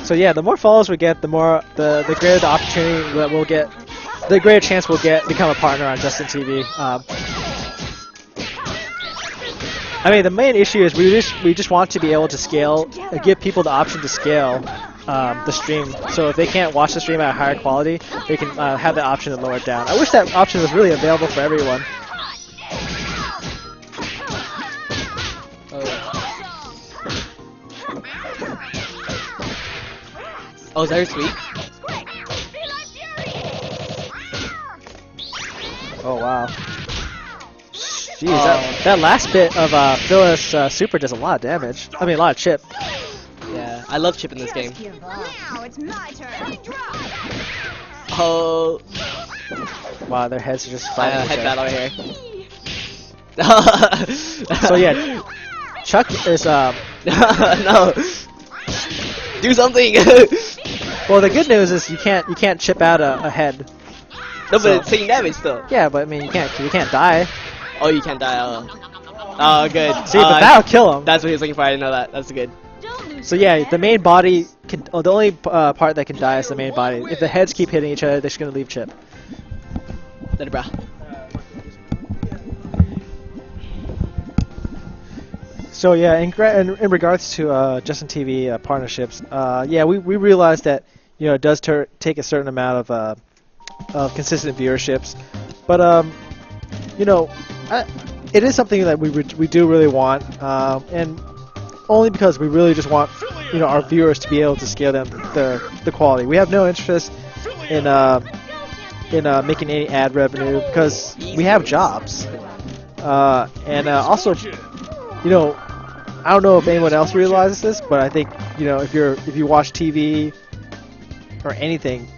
So yeah, the more follows we get, the greater the opportunity that we'll get, the greater chance we'll get to become a partner on Justin TV. I mean, the main issue is we just want to be able to scale, give people the option to scale the stream. So if they can't watch the stream at a higher quality, they can have the option to lower it down. I wish that option was really available for everyone. Oh, is that her sweet? Oh wow. Jeez, that last bit of Phyllis super does a lot of damage. I mean, a lot of chip. Yeah, I love chip in this game. Now it's my turn. Oh. Wow, their heads are just fighting each head other. battle here. So yeah, Chuck is no. Do something. Well, the good news is you can't chip out a head. No, So- but it's taking damage still. Yeah, but I mean you can't die. Oh, you can't die. Oh, good. See, but that'll kill him. That's what he was looking for. I didn't know that. That's good. So yeah, the main body can. Oh, the only part that can die is the main body. If the heads keep hitting each other, they're just gonna leave chip. That bra. So yeah, in regards to Justin TV partnerships, yeah, we realized that it does take a certain amount of consistent viewerships, but it is something that we do really want, and only because we really just want our viewers to be able to scale them the quality. We have no interest in making any ad revenue because we have jobs, and also I don't know if anyone else realizes this, but I think if you watch TV or anything,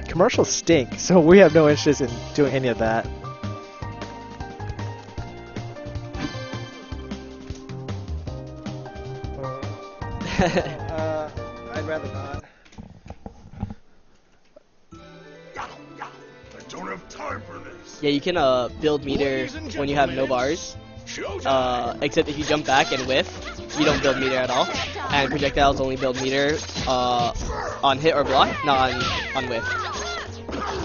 commercials stink. So we have no interest in doing any of that. I'd rather not. I don't have time for this. Yeah, you can build meter when you have no bars. Except if you jump back and whiff, you don't build meter at all. And projectiles only build meter on hit or block, not on whiff.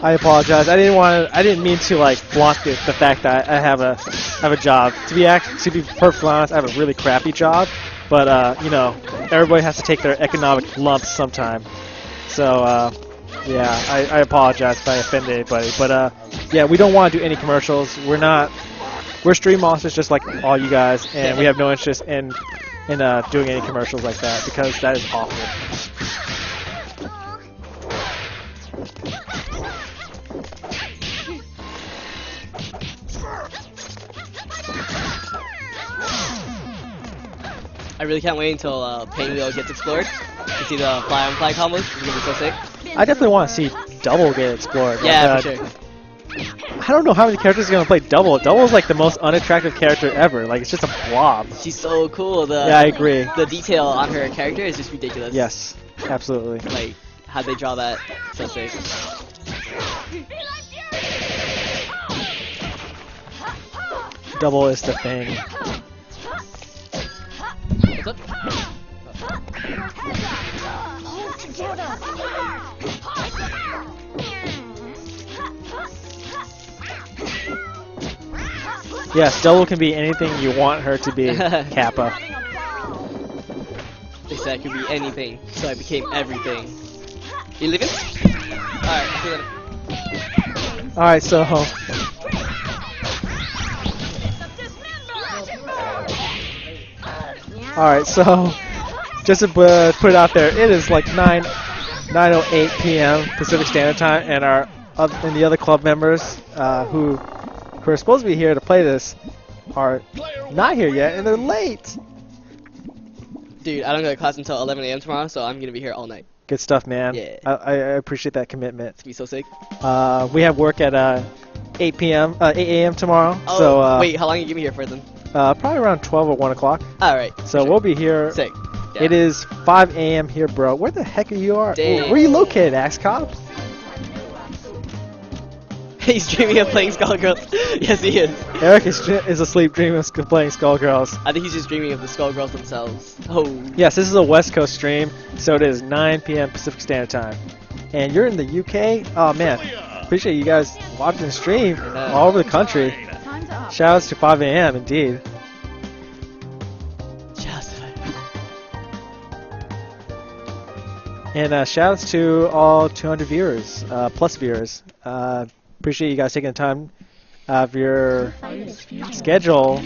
I apologize. I didn't mean to block the fact that I have a job. To be perfectly honest, I have a really crappy job. But everybody has to take their economic lumps sometime. So yeah, I apologize if I offended anybody. But yeah, we don't want to do any commercials. We're stream monsters just like all you guys, and we have no interest in doing any commercials like that because that is awful. I really can't wait until Pain Wheel gets explored. To see the fly-on-fly combos. It's gonna be so sick. I definitely want to see Double get explored. Yeah, Like, for sure. I don't know how many characters are gonna play Double. Double is like the most unattractive character ever. Like it's just a blob. She's so cool. Yeah, I agree. The detail on her character is just ridiculous. Yes, absolutely. Like, how'd they draw that? So sick. Double is the thing. What's up? Yes, Double can be anything you want her to be. Kappa. They said I could be anything, so I became everything. You leaving? Alright, see you later. Alright, so alright, so just to put it out there, it is like 9:08 p.m. Pacific Standard Time, and the other club members who are supposed to be here to play this are not here yet, and they're late. Dude, I don't go to class until 11 a.m. tomorrow, so I'm gonna be here all night. Good stuff, man. Yeah. I appreciate that commitment. It's gonna be so sick. We have work at 8 a.m. tomorrow. Oh, So wait, how long are you gonna be here for then? probably around 12 or 1 o'clock. Alright. So we'll be here. Sick. Yeah. It is 5 a.m. here, bro. Where the heck are you? Dang. Where are you located, Axe Cop? He's dreaming of playing SkullGirls. Yes, he is. Eric is asleep dreaming of playing SkullGirls. I think he's just dreaming of the SkullGirls themselves. Oh. Yes, this is a West Coast stream, so it is 9 p.m. Pacific Standard Time. And you're in the UK? Oh man, appreciate you guys watching the stream all over the country. Time's up. Shoutouts to 5 a.m. indeed. Just. And shoutouts to all 200 viewers, plus viewers. Appreciate you guys taking the time out of your schedule,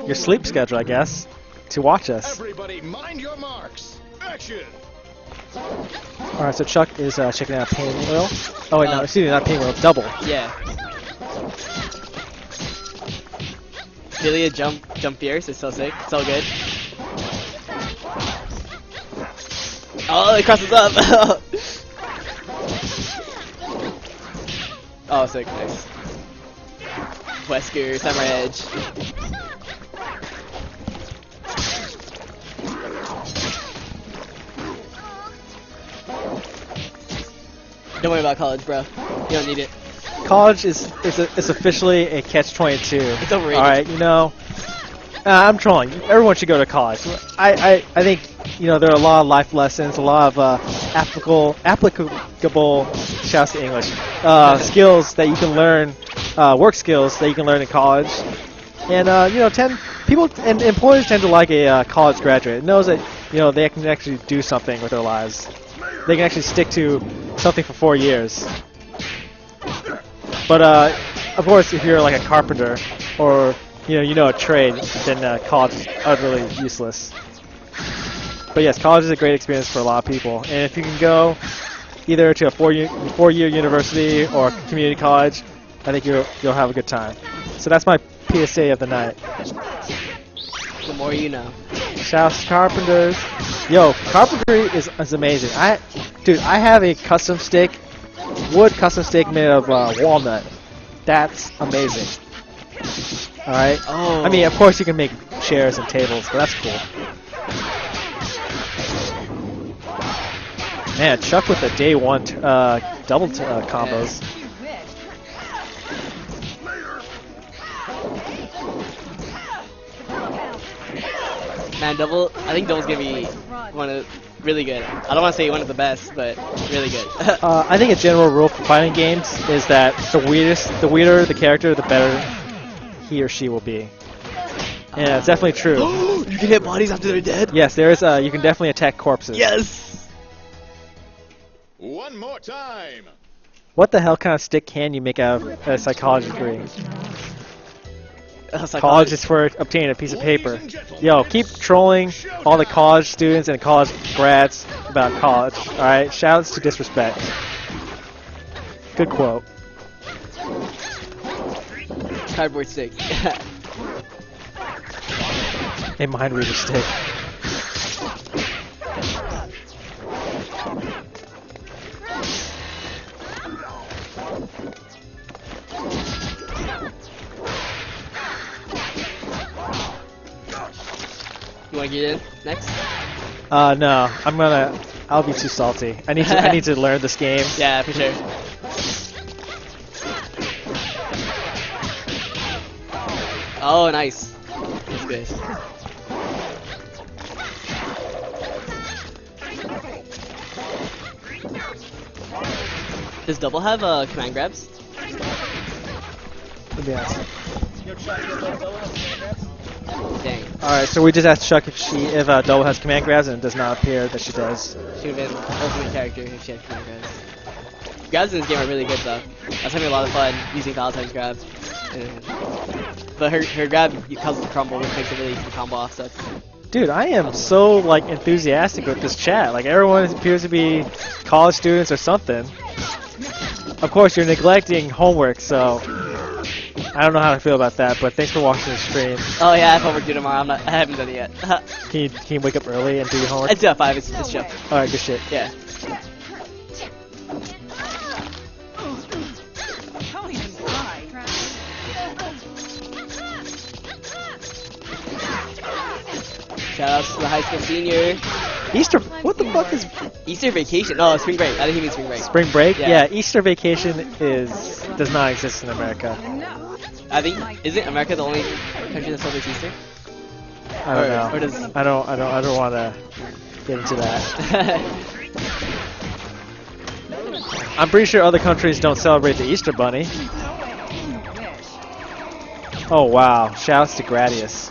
your sleep schedule, I guess, to watch us. Everybody, mind your marks. Action. All right, so Chuck is checking out pain oil. Oh wait, no, excuse me, not pain oil, double. Yeah. Really a jump fierce is so sick, so good. Oh, it crosses up. Oh, sick, nice. Wesker, Samurai Edge. Don't worry about college, bro. You don't need it. College is officially a catch-22. It's overrated. All right, you know, I'm trolling. Everyone should go to college. I think there are a lot of life lessons, a lot of applicable shouts to English skills that you can learn, work skills that you can learn in college, and people and employers tend to like a college graduate. It knows that they can actually do something with their lives. They can actually stick to something for 4 years. But of course, if you're like a carpenter or a trade, then college is utterly useless. But yes, college is a great experience for a lot of people, and if you can go either to a four-year university or community college, I think you'll have a good time. So that's my PSA of the night. The more you know. Shouts to carpenters. Yo, carpentry is amazing. I have a custom stick, wood custom stick made of walnut. That's amazing. All right. Oh. I mean, of course you can make chairs and tables, but that's cool. Man, Chuck with the day one double combos. Man, I think double's gonna be really good. I don't want to say one of the best, but really good. I think a general rule for fighting games is that the weirder the character, the better he or she will be. And it's definitely true. You can hit bodies after they're dead? Yes, there is. You can definitely attack corpses. Yes! One more time. What the hell kind of stick can you make out of a psychology degree? College is for obtaining a piece of paper. Yo, keep trolling all the college students and college grads about college. Alright, shouts to disrespect. Good quote. Cardboard stick. A mind reader stick. You wanna get in next? No, I'll be too salty. I need to learn this game. Yeah, for sure. Oh, nice. That's good. Does double have command grabs? Let me ask. Dang. Alright, so we just asked Chuck if Double has command grabs, and it does not appear that she does. She would have been the ultimate character if she had command grabs. Grabs in this game are really good though. I was having a lot of fun using Valentine's grabs. But her grab causes the crumble, which makes it really easy to combo off stuff. Dude, I am so enthusiastic with this chat. Like everyone appears to be college students or something. Of course, you're neglecting homework, so I don't know how to feel about that. But thanks for watching the stream. Oh yeah, I have homework due tomorrow. I haven't done it yet. Can you wake up early and do your homework? It's at 5. It's chill. All right, good shit. Yeah. Don't even try. Shout outs to the high school senior. Easter. What the fuck is Easter vacation? Oh, spring break. I think he means spring break. spring break? Yeah. Yeah, Easter vacation does not exist in America. I think isn't America the only country that celebrates Easter? I don't Or know. does- I don't want to get into that. I'm pretty sure other countries don't celebrate the Easter Bunny. Oh wow! Shouts to Gradius.